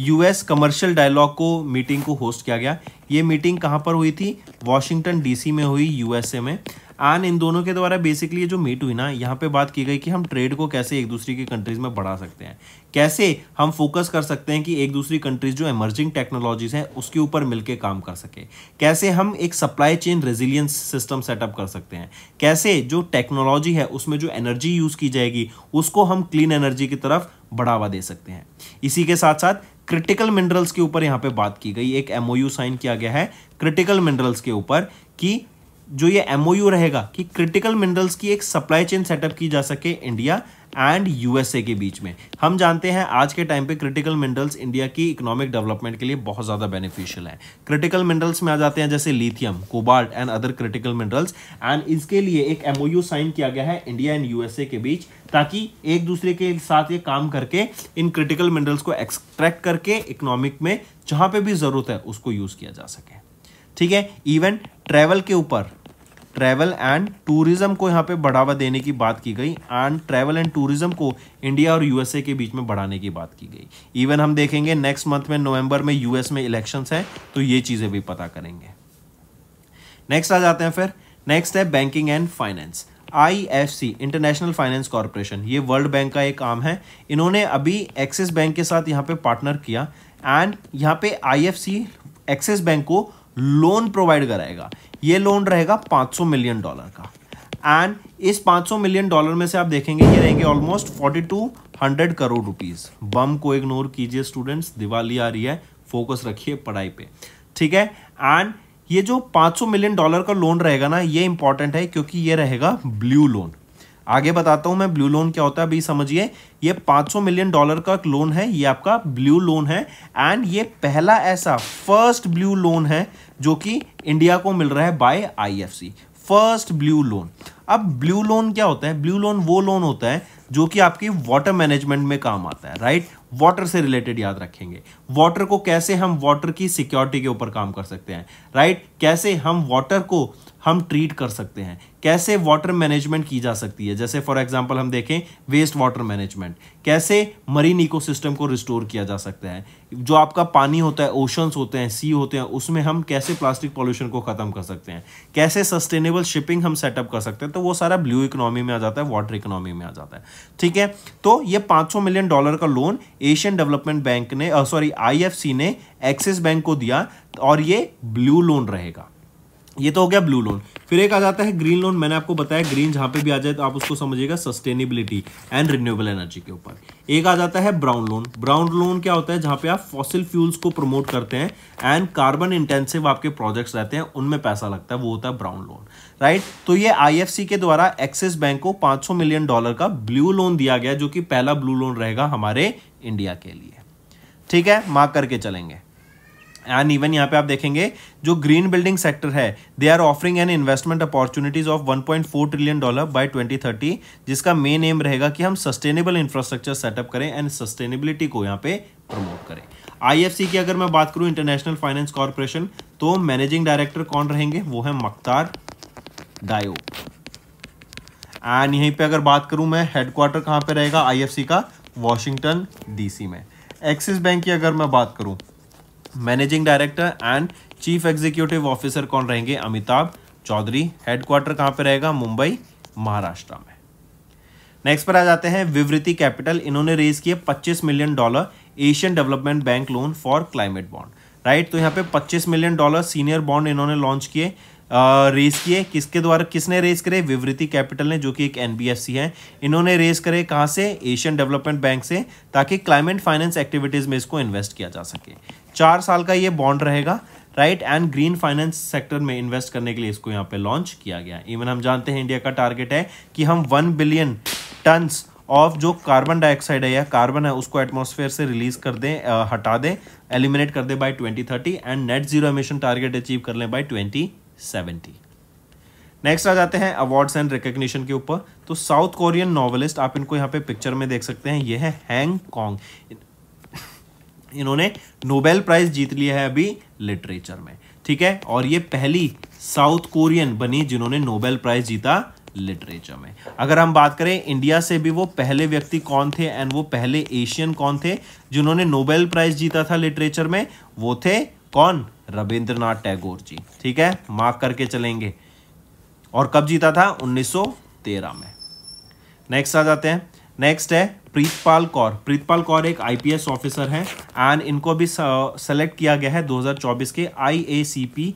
US कमर्शियल डायलॉग को मीटिंग को होस्ट किया गया। ये मीटिंग कहाँ पर हुई थी, वॉशिंगटन DC में हुई, USA में। एंड इन दोनों के द्वारा बेसिकली ये जो मीट हुई ना, यहाँ पे बात की गई कि हम ट्रेड को कैसे एक दूसरे की कंट्रीज में बढ़ा सकते हैं, कैसे हम फोकस कर सकते हैं कि एक दूसरी कंट्रीज जो इमर्जिंग टेक्नोलॉजीज हैं उसके ऊपर मिलकर काम कर सके, कैसे हम एक supply chain resilience system setup कर सकते हैं, कैसे जो टेक्नोलॉजी है उसमें जो एनर्जी यूज की जाएगी उसको हम क्लीन एनर्जी की तरफ बढ़ावा दे सकते हैं। इसी के साथ साथ क्रिटिकल मिनरल्स के ऊपर यहाँ पे बात की गई, एक MOU साइन किया गया है क्रिटिकल मिनरल्स के ऊपर, कि जो ये MOU रहेगा कि क्रिटिकल मिनरल्स की एक सप्लाई चेन सेटअप की जा सके इंडिया एंड USA के बीच में। हम जानते हैं आज के टाइम पे क्रिटिकल मिनरल्स इंडिया की इकोनॉमिक डेवलपमेंट के लिए बहुत ज़्यादा बेनिफिशियल है। क्रिटिकल मिनरल्स में आ जाते हैं जैसे lithium, cobalt and other critical minerals. And इसके लिए एक MOU साइन किया गया है इंडिया एंड USA के बीच, ताकि एक दूसरे के साथ ये काम करके इन क्रिटिकल मिनरल्स को एक्सट्रैक्ट करके इकोनॉमिक में जहाँ पे भी ज़रूरत है उसको यूज़ किया जा सके, ठीक है। इवन ट्रैवल के ऊपर ट्रैवल एंड टूरिज्म को यहाँ पे बढ़ावा देने की बात की गई एंड ट्रैवल एंड टूरिज्म को इंडिया और यूएसए के बीच में बढ़ाने की बात की गई। इवन हम देखेंगे नेक्स्ट मंथ में नवंबर में यूएस में इलेक्शंस हैं, तो ये चीज़ें भी पता करेंगे। नेक्स्ट आ जाते हैं फिर, नेक्स्ट है banking and finance. IFC international finance corporation, ये वर्ल्ड बैंक का एक आर्म है। इन्होंने अभी एक्सिस बैंक के साथ यहाँ पे पार्टनर किया एंड यहाँ पे IFC एक्सिस बैंक को लोन प्रोवाइड कराएगा। ये लोन रहेगा $500 मिलियन का एंड इस $500 मिलियन में से आप देखेंगे ये रहेंगे ऑलमोस्ट 4200 करोड़ रुपीस। बम को इग्नोर कीजिए स्टूडेंट्स, दिवाली आ रही है, फोकस रखिए पढ़ाई पे, ठीक है। एंड ये जो $500 मिलियन का लोन रहेगा ना, ये इंपॉर्टेंट है क्योंकि ये रहेगा ब्लू लोन। आगे बताता हूं मैं ब्लू लोन क्या होता है, अभी समझिए। ये $500 मिलियन का लोन है, ये आपका ब्लू लोन है एंड ये पहला ऐसा फर्स्ट ब्लू लोन है जो कि इंडिया को मिल रहा है by IFC, first blue loan. अब ब्लू लोन क्या होता है? ब्लू लोन वो लोन होता है जो कि आपकी वाटर मैनेजमेंट में काम आता है, राइट। वाटर से रिलेटेड याद रखेंगे, वाटर को कैसे हम वाटर की सिक्योरिटी के ऊपर काम कर सकते हैं, राइट। कैसे हम वाटर को हम ट्रीट कर सकते हैं, कैसे वाटर मैनेजमेंट की जा सकती है। जैसे फॉर एग्जांपल हम देखें वेस्ट वाटर मैनेजमेंट, कैसे मरीन इकोसिस्टम को रिस्टोर किया जा सकता है। जो आपका पानी होता है, ओशंस होते हैं, सी होते हैं, उसमें हम कैसे प्लास्टिक पॉल्यूशन को खत्म कर सकते हैं, कैसे सस्टेनेबल शिपिंग हम सेटअप कर सकते हैं। तो वो सारा ब्लू इकोनॉमी में आ जाता है, वाटर इकोनॉमी में आ जाता है, ठीक है। तो ये $500 मिलियन का लोन एशियन डेवलपमेंट बैंक ने IFC ने एक्सिस बैंक को दिया और ये ब्लू लोन रहेगा। ये तो हो गया ब्लू लोन। फिर एक आ जाता है ग्रीन लोन। मैंने आपको बताया ग्रीन जहां पे भी आ जाए तो आप उसको समझिएगा सस्टेनेबिलिटी एंड रिन्यूएबल एनर्जी के ऊपर। एक आ जाता है ब्राउन लोन। ब्राउन लोन क्या होता है? जहां पे आप फॉसिल फ्यूल्स को प्रमोट करते हैं एंड कार्बन इंटेंसिव आपके प्रोजेक्ट्स रहते हैं, उनमें पैसा लगता है, वो होता है ब्राउन लोन, राइट। तो ये IFC के द्वारा एक्सिस बैंक को $500 मिलियन का ब्लू लोन दिया गया, जो कि पहला ब्लू लोन रहेगा हमारे इंडिया के लिए, ठीक है। मार्क करके चलेंगे। एंड इवन यहाँ पे आप देखेंगे जो ग्रीन बिल्डिंग सेक्टर है, they are offering an investment opportunities of $1.4 trillion by 2030, जिसका मेन एम रहेगा कि हम सस्टेनेबल इंफ्रास्ट्रक्चर सेटअप करें एंड सस्टेनेबिलिटी को यहाँ पे प्रमोट करें। IFC की अगर मैं बात करूं, इंटरनेशनल फाइनेंस कॉर्पोरेशन, तो मैनेजिंग डायरेक्टर कौन रहेंगे? वो है मुख्तार डायोब। एंड यहीं पे अगर बात करूं मैं, हेडक्वार्टर कहां पे रहेगा IFC का? वॉशिंगटन DC में। एक्सिस बैंक की अगर मैं बात करूं, managing director and chief executive officer कौन रहेंगे? अमिताभ चौधरी। हेडक्वार्टर कहां पे रहेगा? मुंबई, महाराष्ट्र में। नेक्स्ट पर आ जाते हैं विवृति कैपिटल। इन्होंने रेज किए $25 million Asian development bank loan for climate bond, right. तो यहाँ पे $25 मिलियन सीनियर बॉन्ड इन्होंने लॉन्च किए, रेज किए। किसके द्वारा, किसने रेज करे? विवृति कैपिटल ने, जो कि एक NBFC है। इन्होंने रेज करे कहाँ से? एशियन डेवलपमेंट बैंक से, ताकि क्लाइमेट फाइनेंस एक्टिविटीज में इसको इन्वेस्ट किया जा सके। 4 साल का ये बॉन्ड रहेगा, right. And green finance sector में इन्वेस्ट करने के लिए इसको यहाँ पे लॉन्च किया गया। इवन हम जानते हैं इंडिया का टारगेट है कि हम 1 बिलियन टन्स ऑफ जो कार्बन डाइऑक्साइड है या कार्बन है उसको एटमॉस्फेयर से रिलीज कर दें, हटा दें, एलिमिनेट कर दें by 2030 and net zero emission target achieve कर लें बाय 2070। नेक्स्ट आ जाते हैं अवार्ड्स एंड रिकॉग्निशन के ऊपर। तो साउथ कोरियन नॉवेलिस्ट, आप इनको यहाँ पे पिक्चर में देख सकते हैं, ये है हैंग कॉन्ग। इन्होंने नोबेल प्राइज जीत लिया है अभी लिटरेचर में, ठीक है। और ये पहली साउथ कोरियन बनी जिन्होंने नोबेल प्राइज जीता लिटरेचर में। अगर हम बात करें इंडिया से भी वो पहले व्यक्ति कौन थे एंड वो पहले एशियन कौन थे जिन्होंने नोबेल प्राइज जीता था लिटरेचर में? वो थे कौन? रविंद्रनाथ टैगोर जी, ठीक है। मार्क करके चलेंगे। और कब जीता था? 1913 में। नेक्स्ट आ जाते हैं, नेक्स्ट है प्रीतपाल कौर। प्रीतपाल कौर एक IPS ऑफिसर हैं एंड इनको भी सेलेक्ट किया गया है 2024 के IACP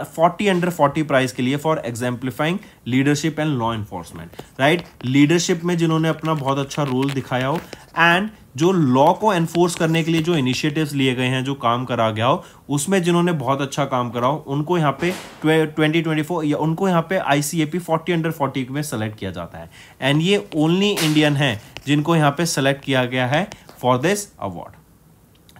40 अंडर 40 प्राइज के लिए for exemplifying leadership and law enforcement, right. Leadership में जिन्होंने अपना बहुत अच्छा रोल दिखाया हो एंड जो लॉ को एनफोर्स करने के लिए जो इनिशिएटिव्स लिए गए हैं, जो काम करा गया हो, उसमें जिन्होंने बहुत अच्छा काम करा हो, उनको यहाँ पे 2024 या उनको यहाँ पे ICAP 40 अंडर 40 में सेलेक्ट किया जाता है। एंड ये ओनली इंडियन है जिनको यहाँ पे सेलेक्ट किया गया है फॉर दिस अवार्ड,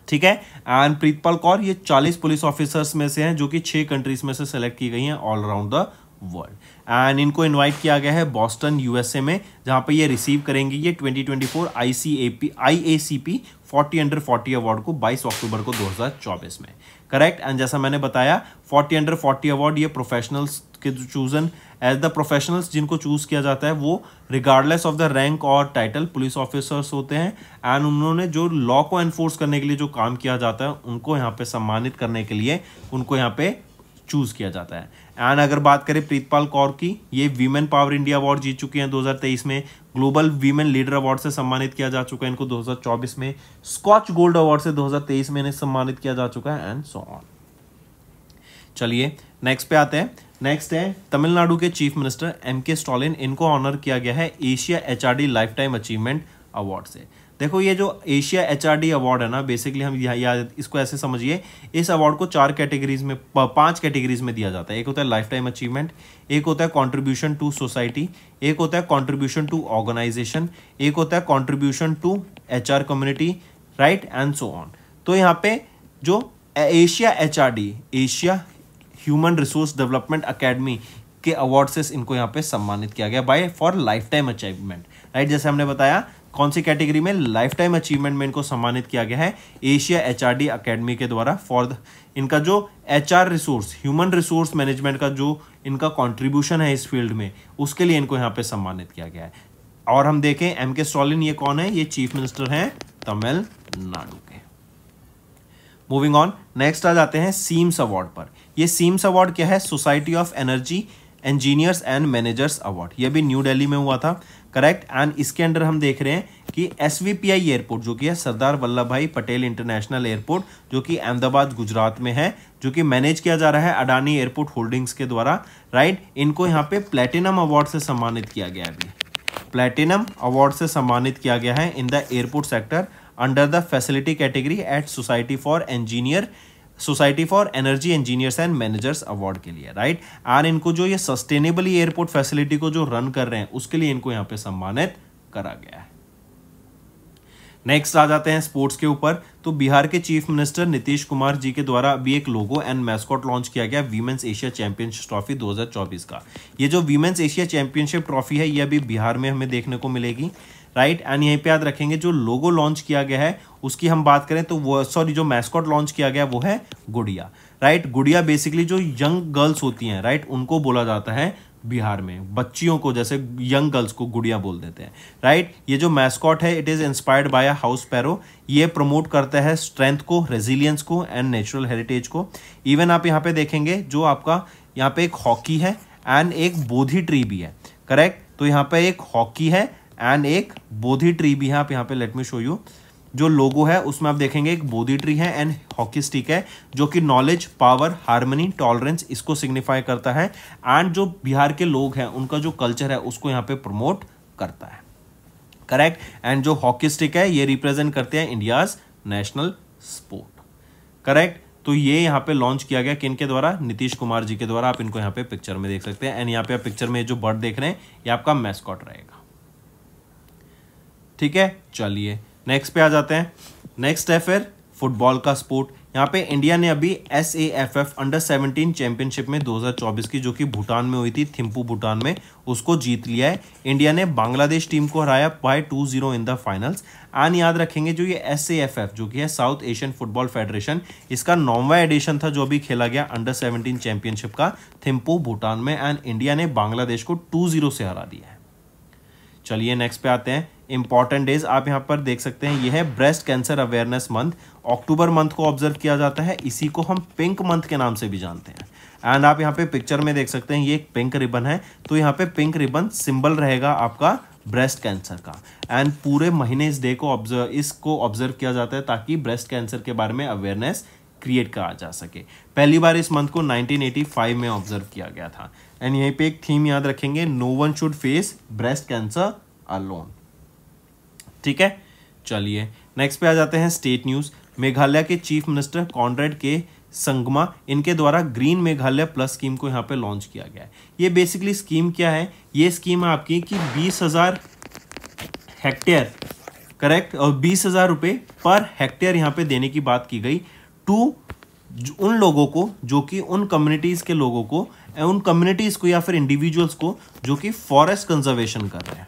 ठीक है। एंड प्रीतपाल कौर ये 40 पुलिस ऑफिसर्स में से हैं जो कि 6 कंट्रीज में से सेलेक्ट की गई हैं all around the world. And इनको इनवाइट किया गया है बॉस्टन USA में, जहां पे ये रिसीव करेंगे ये 2024 IACP 40 अंडर 40 अवार्ड को 22 अक्टूबर को 2024 में, करेक्ट। एंड जैसा मैंने बताया 40 अंडर 40 अवार्ड ये प्रोफेशनल्स के चूजन एज द प्रोफेशनल्स जिनको चूज किया जाता है वो रिगार्डलेस ऑफ द रैंक और टाइटल पुलिस ऑफिसर्स होते हैं, एंड उन्होंने जो लॉ को एनफोर्स करने के लिए जो काम किया जाता है उनको यहाँ पे सम्मानित करने के लिए उनको यहाँ पे चूज किया जाता है। एंड अगर बात करें प्रीतपाल कौर की, ये वीमेन पावर इंडिया अवार्ड जीत चुकी हैं 2023 में, ग्लोबल वीमेन लीडर अवार्ड से सम्मानित किया जा चुका है इनको 2024 में, स्कॉच गोल्ड अवार्ड से 2023 में इन्हें सम्मानित किया जा चुका है, एंड सो ऑन। चलिए नेक्स्ट पे आते हैं। नेक्स्ट है तमिलनाडु के चीफ मिनिस्टर एमके स्टालिन, इनको ऑनर किया गया है Asia HRD life time achievement award से। देखो ये जो एशिया एचआरडी अवार्ड है ना, बेसिकली हम याद इसको ऐसे समझिए, इस अवार्ड को 5 कैटेगरीज में दिया जाता है। एक होता है लाइफ टाइम अचीवमेंट, एक होता है कंट्रीब्यूशन टू सोसाइटी, एक होता है कंट्रीब्यूशन टू ऑर्गेनाइजेशन, एक होता है contribution to HR community, right, and so on. तो यहाँ पे जो Asia HRD, Asia human resource development academy के अवार्ड से इनको यहाँ पे सम्मानित किया गया by for life time achievement, right. जैसे हमने बताया कौन सी कैटेगरी में, लाइफ टाइम अचीवमेंट में इनको सम्मानित किया गया है एशिया एचआरडी अकेडमी के द्वारा फॉर इनका जो HR resource, human resource management का जो इनका कंट्रीब्यूशन है इस फील्ड में, उसके लिए इनको यहाँ पे सम्मानित किया गया है। और हम देखें एमके स्टालिन ये कौन है, ये चीफ मिनिस्टर हैं तमिलनाडु के। मूविंग ऑन, नेक्स्ट आ जाते हैं सीम्स अवार्ड पर। ये सीम्स अवार्ड क्या है, society of energy engineers and managers award, ये भी न्यू दिल्ली में हुआ था, करेक्ट। एंड इसके अंडर हम देख रहे हैं कि एसवीपीआई एयरपोर्ट जो कि है सरदार वल्लभ भाई पटेल इंटरनेशनल एयरपोर्ट, जो कि अहमदाबाद गुजरात में है, जो कि मैनेज किया जा रहा है अडानी एयरपोर्ट होल्डिंग्स के द्वारा, राइट। इनको यहाँ पे प्लेटिनम अवार्ड से सम्मानित किया गया है, अभी प्लेटिनम अवार्ड से सम्मानित किया गया है in the airport sector under the facility category at society for energy engineers and managers award के लिए, राइट। और इनको जो ये सस्टेनेबली एयरपोर्ट फैसिलिटी को जो रन कर रहे हैं उसके लिए इनको यहाँ पे सम्मानित करा गया है। नेक्स्ट आ जाते हैं स्पोर्ट्स के ऊपर। तो बिहार के चीफ मिनिस्टर नीतीश कुमार जी के द्वारा अभी एक लोगो एंड मैस्कॉट लॉन्च किया गया वीमेंस एशिया चैंपियनशिप ट्रॉफी 2024 का। ये जो वीमेंस एशिया चैंपियनशिप ट्रॉफी है ये अभी बिहार में हमें देखने को मिलेगी, राइट। एंड यहीं पे याद रखेंगे जो लोगो लॉन्च किया गया है उसकी हम बात करें तो वो जो मैस्कॉट लॉन्च किया गया वो है गुड़िया, राइट। गुड़िया बेसिकली जो यंग गर्ल्स होती हैं, राइट, उनको बोला जाता है बिहार में, बच्चियों को, जैसे यंग गर्ल्स को गुड़िया बोल देते हैं, राइट। ये जो मैस्कॉट है it is inspired by a house पैरो, ये प्रमोट करता है स्ट्रेंथ को, रेजिलियंस को एंड नेचुरल हेरिटेज को। इवन आप यहाँ पे देखेंगे जो आपका यहाँ पे एक हॉकी है एंड एक बोधि ट्री भी है, करेक्ट। तो यहाँ पे एक हॉकी है एंड एक बोधि ट्री भी है। आप यहाँ पे लेट मी शो यू, जो लोगो है उसमें आप देखेंगे एक बोधि ट्री है एंड हॉकी स्टिक है, जो कि नॉलेज, पावर, हार्मनी, टॉलरेंस इसको सिग्निफाई करता है एंड जो बिहार के लोग हैं उनका जो कल्चर है उसको यहाँ पे प्रमोट करता है, करेक्ट। एंड जो हॉकी स्टिक है ये रिप्रेजेंट करते हैं इंडियाज नेशनल स्पोर्ट, करेक्ट। तो ये यहाँ पे लॉन्च किया गया किन के द्वारा, नीतीश कुमार जी के द्वारा। आप इनको यहाँ पे पिक्चर में देख सकते हैं एंड यहाँ पे आप पिक्चर में जो बर्ड देख रहे हैं ये आपका मैस्कॉट रहेगा, ठीक है। चलिए नेक्स्ट पे आ जाते हैं। नेक्स्ट है फिर फुटबॉल का स्पोर्ट। यहाँ पे इंडिया ने अभी SAFF अंडर 17 चैंपियनशिप में 2024 की, जो कि भूटान में हुई थी, थिम्पू भूटान में, उसको जीत लिया है। इंडिया ने बांग्लादेश टीम को हराया by 2-0 in the finals. And याद रखेंगे जो ये SAFF जो कि है साउथ एशियन फुटबॉल फेडरेशन, इसका 9वां एडिशन था जो अभी खेला गया अंडर 17 चैंपियनशिप का थिम्पू भूटान में, एंड इंडिया ने बांग्लादेश को 2-0 से हरा दिया है। चलिए नेक्स्ट पे आते हैं। इंपॉर्टेंट डेज आप यहाँ पर देख सकते हैं, ये है ब्रेस्ट कैंसर अवेयरनेस मंथ। अक्टूबर मंथ को ऑब्जर्व किया जाता है, इसी को हम पिंक मंथ के नाम से भी जानते हैं। एंड आप यहाँ पे पिक्चर में देख सकते हैं ये एक पिंक रिबन है, तो यहाँ पे पिंक रिबन सिंबल रहेगा आपका ब्रेस्ट कैंसर का। एंड पूरे महीने इस डे को इसको ऑब्जर्व किया जाता है ताकि ब्रेस्ट कैंसर के बारे में अवेयरनेस क्रिएट करा जा सके। पहली बार इस मंथ को 1985 में ऑब्जर्व किया गया था। एंड यहीं पे एक थीम याद रखेंगे, no one should face breast cancer alone, ठीक है। चलिए नेक्स्ट पे आ जाते हैं स्टेट न्यूज। मेघालय के चीफ मिनिस्टर कॉनरेड के संगमा, इनके द्वारा ग्रीन मेघालय प्लस स्कीम को यहाँ पे लॉन्च किया गया है। ये बेसिकली स्कीम क्या है, ये स्कीम है आपकी कि 20,000 हेक्टेयर, करेक्ट, और 20,000 रुपये पर हेक्टेयर यहाँ पे देने की बात की गई टू उन लोगों को जो कि उन कम्युनिटीज़ के लोगों को, उन कम्युनिटीज़ को या फिर इंडिविजुअल्स को जो कि फॉरेस्ट कंजर्वेशन कर रहे हैं,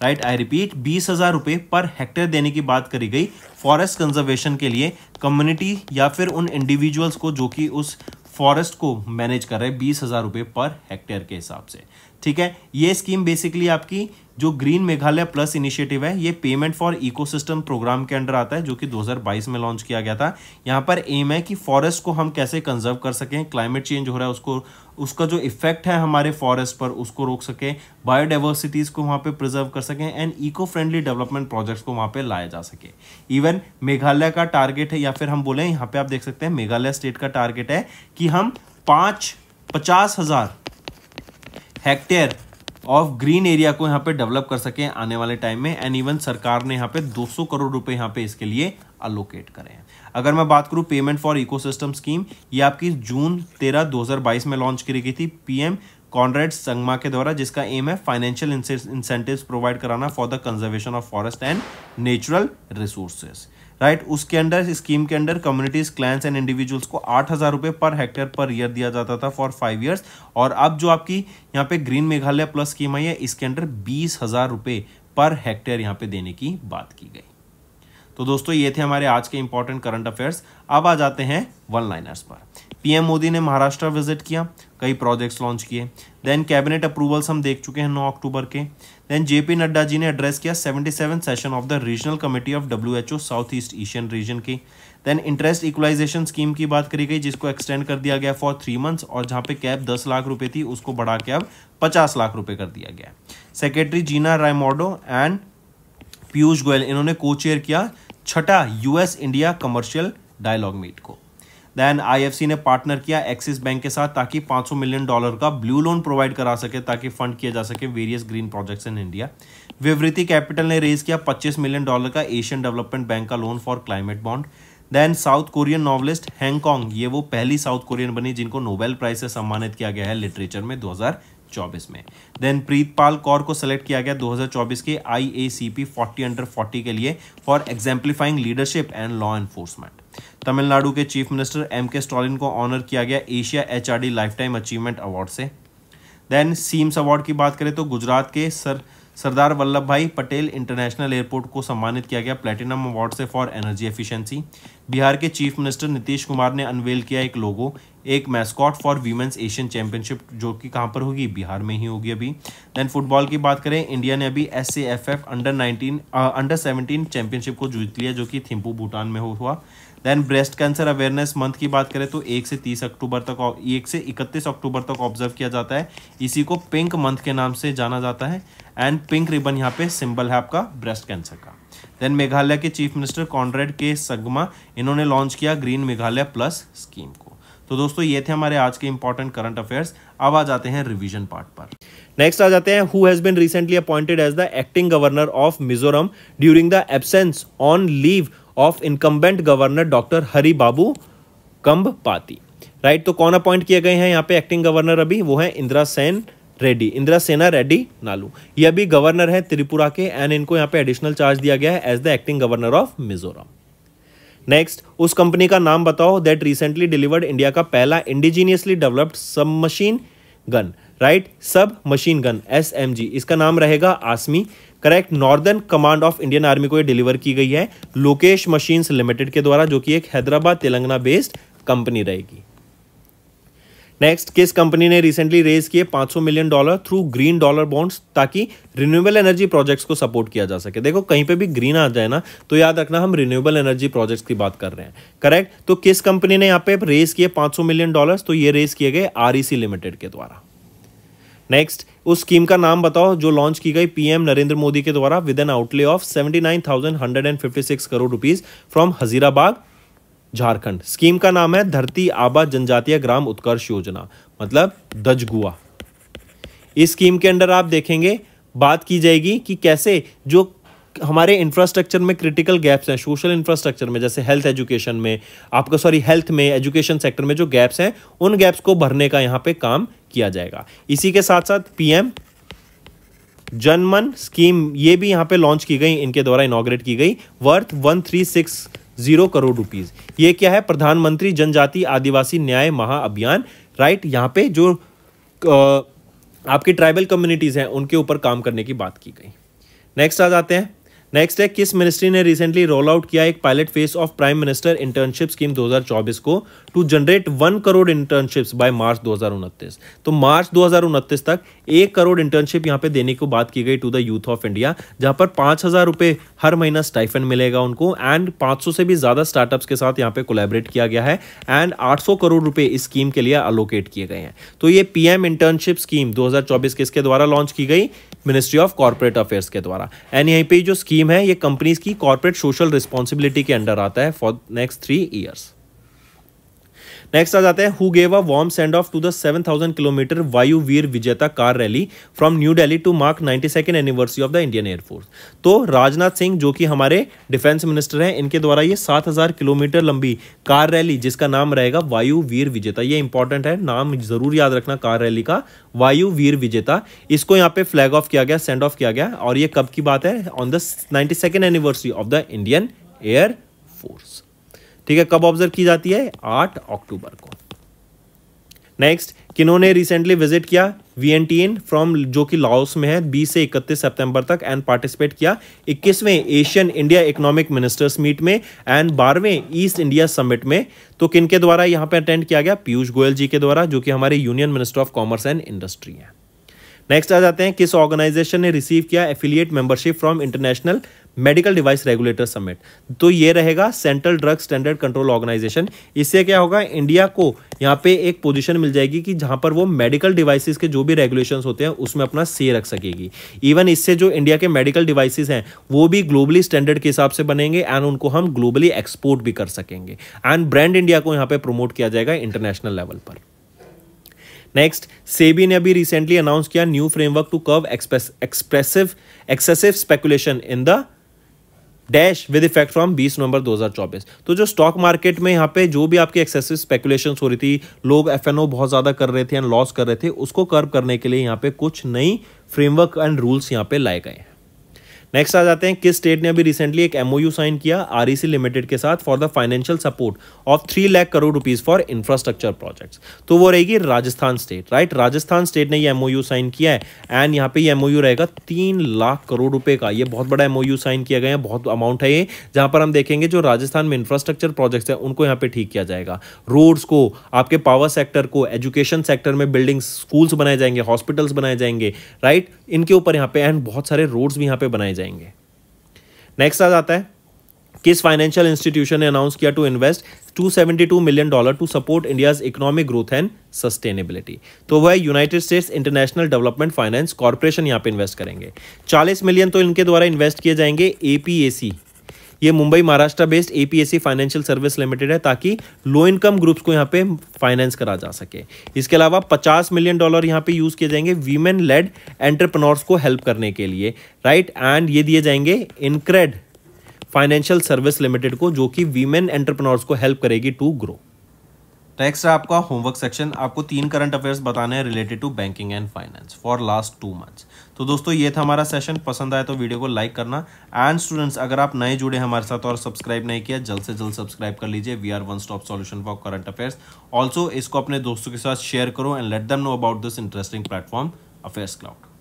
राइट। आई रिपीट, 20,000 रुपये पर हेक्टेयर देने की बात करी गई फॉरेस्ट कंजर्वेशन के लिए, कम्युनिटी या फिर उन इंडिविजुअल्स को जो कि उस फॉरेस्ट को मैनेज कर रहे हैं 20,000 रुपये पर हेक्टेयर के हिसाब से। ठीक है, ये स्कीम बेसिकली आपकी जो ग्रीन मेघालय प्लस इनिशिएटिव है, ये पेमेंट फॉर इकोसिस्टम प्रोग्राम के अंडर आता है, जो कि 2022 में लॉन्च किया गया था। यहाँ पर एम है कि फॉरेस्ट को हम कैसे कंजर्व कर सकें, क्लाइमेट चेंज हो रहा है उसको, उसका जो इफेक्ट है हमारे फॉरेस्ट पर उसको रोक सकें, बायोडाइवर्सिटीज को वहाँ पे प्रिजर्व कर सकें and eco friendly development projects को वहाँ पे लाया जा सके। इवन मेघालय का टारगेट है, या फिर हम बोले यहाँ पे आप देख सकते हैं मेघालय स्टेट का टारगेट है कि हम 50,000 हेक्टेयर ऑफ ग्रीन एरिया को यहाँ पे डेवलप कर सकें आने वाले टाइम में। एंड इवन सरकार ने यहाँ पे 200 करोड़ रुपए यहाँ पे इसके लिए अलोकेट करे हैं। अगर मैं बात करूँ पेमेंट फॉर इकोसिस्टम स्कीम, ये आपकी जून 13, 2022 में लॉन्च की गई थी पीएम कॉनरेड संगमा के द्वारा, जिसका एम है फाइनेंशियल इंसेंटिव्स प्रोवाइड कराना for the conservation of forest and natural resources. Right, उसके अंडर स्कीम के under communities, clans and individuals को 8,000 रुपये पर हेक्टेयर पर ईयर दिया जाता था फॉर 5 ईयर्स। और अब जो आपकी यहाँ पे ग्रीन मेघालय प्लस स्कीम आई है, इसके अंडर 20,000 रुपये पर हेक्टेयर यहाँ पे देने की बात की गई। तो दोस्तों ये थे हमारे आज के इंपॉर्टेंट करंट अफेयर्स। अब आ जाते हैं वन लाइनर्स पर। पीएम मोदी ने महाराष्ट्र विजिट किया, कई प्रोजेक्ट्स लॉन्च किए। देन कैबिनेट अप्रूवल्स हम देख चुके हैं 9 अक्टूबर के। देन जेपी नड्डा जी ने एड्रेस किया 77 session of the regional committee of WHO south east Asian region की। देन इंटरेस्ट इक्वलाइजेशन स्कीम की बात करी गई, जिसको एक्सटेंड कर दिया गया फॉर 3 मंथ्स, और जहां पे कैप 10 लाख रुपए थी उसको बढ़ा के अब 50 लाख रुपए कर दिया गया। Secretary Gina Raimondo and Piyush Goyal, इन्होंने को चेयर किया छठा US India commercial dialogue meet को। देन IFC ने पार्टनर किया एक्सिस बैंक के साथ ताकि $500 मिलियन का ब्लू लोन प्रोवाइड करा सके, ताकि फंड किया जा सके various green projects in India. Vivriti capital ने रेज किया $25 मिलियन का एशियन डेवलपमेंट बैंक का loan for climate bond. Then South Korean novelist Han Kang, ये वो पहली साउथ कोरियन बनी जिनको नोबेल प्राइज से सम्मानित किया गया है लिटरेचर में 2024 में। देन प्रीतपाल कौर को सेलेक्ट किया गया 2024 के IACP 40 अंडर 40 के लिए for exemplifying leadership and law enforcement. Tamil Nadu के चीफ मिनिस्टर MK स्टालिन को ऑनर किया गया Asia HRD life time achievement award से। देन सीम्स अवार्ड की बात करें तो गुजरात के सरदार वल्लभ भाई पटेल इंटरनेशनल एयरपोर्ट को सम्मानित किया गया प्लेटिनम अवार्ड से फॉर एनर्जी एफिशिएंसी। बिहार के चीफ मिनिस्टर नीतीश कुमार ने अनवेल किया एक लोगो, एक mascot for women's Asian championship, जो कि कहां पर होगी, बिहार में ही होगी अभी। देन फुटबॉल की बात करें, इंडिया ने अभी SAFF अंडर 17 चैंपियनशिप को जीत लिया, जो कि थिम्पू भूटान में हुआ। Then breast cancer awareness month की बात करें तो 1 से 31 अक्टूबर तक ऑब्जर्व किया जाता है। इसी को पिंक मंथ के नाम से जाना जाता है। एंड पिंक रिबन यहाँ पे सिंबल है आपका ब्रेस्ट कैंसर का। देन मेघालय के चीफ मिनिस्टर कॉनरेड के संगमा, इन्होंने लॉन्च किया ग्रीन मेघालय प्लस स्कीम को। तो दोस्तों ये थे हमारे आज के इंपॉर्टेंट करंट अफेयर्स। अब आ जाते हैं रिवीजन पार्ट पर। नेक्स्ट आ जाते हैं, who has been recently appointed as the acting governor of Mizoram during the absence on leave of incumbent governor doctor Hari Babu Kambhampati. Right, तो कौन अपॉइंट किए गए हैं यहाँ पे एक्टिंग गवर्नर अभी, वो है इंदिरा सेना रेड्डी नालू। ये अभी गवर्नर है त्रिपुरा के एंड इनको यहाँ पे एडिशनल चार्ज दिया गया है as the acting governor of Mizoram. Next, उस कंपनी का नाम बताओ दैट रिसेंटली डिलीवर्ड इंडिया का पहला indigenously developed sub machine gun. Right, sub machine gun SMG, इसका नाम रहेगा Asmi. Correct, northern command of Indian army को ये डिलीवर की गई है लोकेश मशीन्स लिमिटेड के द्वारा, जो कि एक हैदराबाद तेलंगाना बेस्ड कंपनी रहेगी। नेक्स्ट, किस कंपनी ने रिसेंटली रेज किए $500 million through green dollar bonds, ताकि रिन्यूएबल एनर्जी प्रोजेक्ट्स को सपोर्ट किया जा सके। देखो कहीं पे भी ग्रीन आ जाए ना तो याद रखना हम रिन्यूएबल एनर्जी प्रोजेक्ट्स की बात कर रहे हैं। करेक्ट, तो किस कंपनी ने यहाँ पे रेज किए $500 मिलियन, तो ये रेज किए गए REC लिमिटेड के द्वारा। नेक्स्ट, उस स्कीम का नाम बताओ जो लॉन्च की गई PM नरेंद्र मोदी के द्वारा with an outlay of 79,156 crore rupees from Hazaribagh Jharkhand. Scheme का नाम है धरती आबा जनजातीय ग्राम उत्कर्ष योजना, मतलब दजगुआ। इस स्कीम के अंडर आप देखेंगे बात की जाएगी कि कैसे जो हमारे इंफ्रास्ट्रक्चर में क्रिटिकल गैप्स हैं, सोशल इंफ्रास्ट्रक्चर में, जैसे हेल्थ एजुकेशन में हेल्थ में, एजुकेशन सेक्टर में जो गैप्स हैं, उन गैप्स को भरने का यहाँ पे काम किया जाएगा। इसी के साथ साथ PM जनमन स्कीम ये भी यहाँ पे लॉन्च की गई, इनके द्वारा इनॉग्रेट की गई, वर्थ 1360 करोड़ रुपीज। ये क्या है, प्रधानमंत्री जनजाति आदिवासी न्याय महाअभियान। राइट, यहाँ पे जो आपकी ट्राइबल कम्युनिटीज हैं उनके ऊपर काम करने की बात की गई। नेक्स्ट आ जाते हैं, नेक्स्ट है, किस मिनिस्ट्री ने रिसेंटली रोल आउट किया एक pilot phase of prime minister internship scheme 2024 को to generate 1 crore internships by March 2029। तो मार्च 2029 तक 1 करोड़ इंटर्नशिप यहाँ पे देने को बात की गई to the youth of India, जहां पर 5,000 रुपए हर महीना स्टाइफन मिलेगा उनको एंड 500 से भी ज्यादा स्टार्टअप्स के साथ यहाँ पे कोलैबोरेट किया गया है एंड 800 करोड़ रुपए इस स्कीम के लिए अलोकेट किए गए हैं। तो ये पीएम इंटर्नशिप स्कीम 2024 किसके द्वारा लॉन्च की गई? मिनिस्ट्री ऑफ कॉर्पोरेट अफेयर्स के द्वारा। एंड यहीं पे जो स्कीम है ये कंपनीज की कॉर्पोरेट सोशल रिस्पॉन्सिबिलिटी के अंडर आता है फॉर नेक्स्ट 3 ईयर्स। नेक्स्ट आ जाते हैं, who gave a warm send off to the 7,000 kilometre Vayu Veer Vijeta car rally from new Delhi to mark 92nd anniversary of the Indian air force. तो राजनाथ सिंह जो कि हमारे डिफेंस मिनिस्टर हैं, इनके द्वारा ये 7,000 किलोमीटर लंबी कार रैली जिसका नाम रहेगा वायु वीर विजेता, ये इंपॉर्टेंट है, नाम जरूर याद रखना कार रैली का, वायु वीर विजेता, इसको यहाँ पे फ्लैग ऑफ किया गया, सेंड ऑफ किया गया। और ये कब की बात है? On the 92nd anniversary of the Indian air force. ठीक है, कब ऑब्जर्व की जाती है? 8 अक्टूबर को। नेक्स्ट, किन्होंने रिसेंटली विजिट किया वियंटियन फ्रॉम जो कि लाओस में है 20 से 31 सितंबर तक एंड पार्टिसिपेट किया 21वें Asian India economic ministers meet में एंड 12वें ईस्ट इंडिया समिट में। तो किनके द्वारा यहां पे अटेंड किया गया? पीयूष गोयल जी के द्वारा, जो कि हमारे union minister of commerce and industry है। नेक्स्ट आ जाते हैं, किस ऑर्गेनाइजेशन ने रिसीव किया affiliate membership from international medical device regulator summit? तो ये रहेगा central drug standard control organisation. इससे क्या होगा? इंडिया को यहाँ पे एक पोजीशन मिल जाएगी कि जहां पर वो मेडिकल डिवाइसेस के जो भी रेगुलेशंस होते हैं उसमें अपना से रख सकेगी। इवन इससे जो इंडिया के मेडिकल डिवाइसेस हैं वो भी ग्लोबली स्टैंडर्ड के हिसाब से बनेंगे एंड उनको हम ग्लोबली एक्सपोर्ट भी कर सकेंगे एंड ब्रांड इंडिया को यहाँ पे प्रमोट किया जाएगा इंटरनेशनल लेवल पर। नेक्स्ट, सेबी ने अभी रिसेंटली अनाउंस किया new framework to curb excessive speculation in the dash with effect from 20 November 2024। तो जो स्टॉक मार्केट में यहाँ पे जो भी आपकी एक्सेसिव स्पेकुलेशन हो रही थी, लोग एफएनओ बहुत ज्यादा कर रहे थे एंड लॉस कर रहे थे, उसको कर्व करने के लिए यहाँ पे कुछ नई फ्रेमवर्क एंड रूल्स यहाँ पे लाए गए हैं। नेक्स्ट आ जाते हैं, किस स्टेट ने अभी रिसेंटली एक एमओयू साइन किया आरईसी लिमिटेड के साथ for the financial support of 3 lakh crore rupees for infrastructure projects? तो वो रहेगी Rajasthan state, right? Rajasthan state ने ये एमओयू साइन किया है एंड यहाँ पे ये एमओयू रहेगा 3 लाख करोड़ रुपए का। ये बहुत बड़ा एमओयू साइन किया गया है, बहुत अमाउंट है ये, जहां पर हम देखेंगे जो राजस्थान में इंफ्रास्ट्रक्चर प्रोजेक्ट्स है उनको यहाँ पे ठीक किया जाएगा। रोड्स को, आपके पावर सेक्टर को, एजुकेशन सेक्टर में बिल्डिंग्स, स्कूल्स बनाए जाएंगे, हॉस्पिटल्स बनाए जाएंगे, राइट? इनके ऊपर यहाँ पे एंड बहुत सारे रोड्स भी यहाँ पे बनाए जाएंगे। नेक्स्ट आ जाता है, किस फाइनेंशियल इंस्टीट्यूशन ने अनाउंस किया to invest $272 million to support India's economic growth and sustainability? तो वह United States international development finance corporation यहाँ पे इन्वेस्ट करेंगे। 40 मिलियन तो इनके द्वारा इन्वेस्ट किए जाएंगे एपीएसी, ये Mumbai Maharashtra based APAC financial service limited है, ताकि लो इनकम ग्रुप्स को यहाँ पे फाइनेंस करा जा सके। इसके अलावा $50 मिलियन यहाँ पे यूज किए जाएंगे वीमेन लेड एंटरप्रेन्योर्स को हेल्प करने के लिए, राइट? एंड ये दिए जाएंगे इनक्रेड फाइनेंशियल सर्विस लिमिटेड को, जो कि वीमेन एंटरप्रेन्योर्स को हेल्प करेगी टू ग्रो। नेक्स्ट है आपका होमवर्क सेक्शन। आपको 3 करंट अफेयर्स बताने हैं related to banking and finance for last 2 months. तो दोस्तों ये था हमारा सेशन, पसंद आए तो वीडियो को लाइक करना एंड स्टूडेंट्स अगर आप नए जुड़े हमारे साथ और सब्सक्राइब नहीं किया, जल्द से जल्द सब्सक्राइब कर लीजिए। We are one stop solution for current affairs. Also इसको अपने दोस्तों के साथ शेयर करो and let them know about this interesting platform affairs cloud.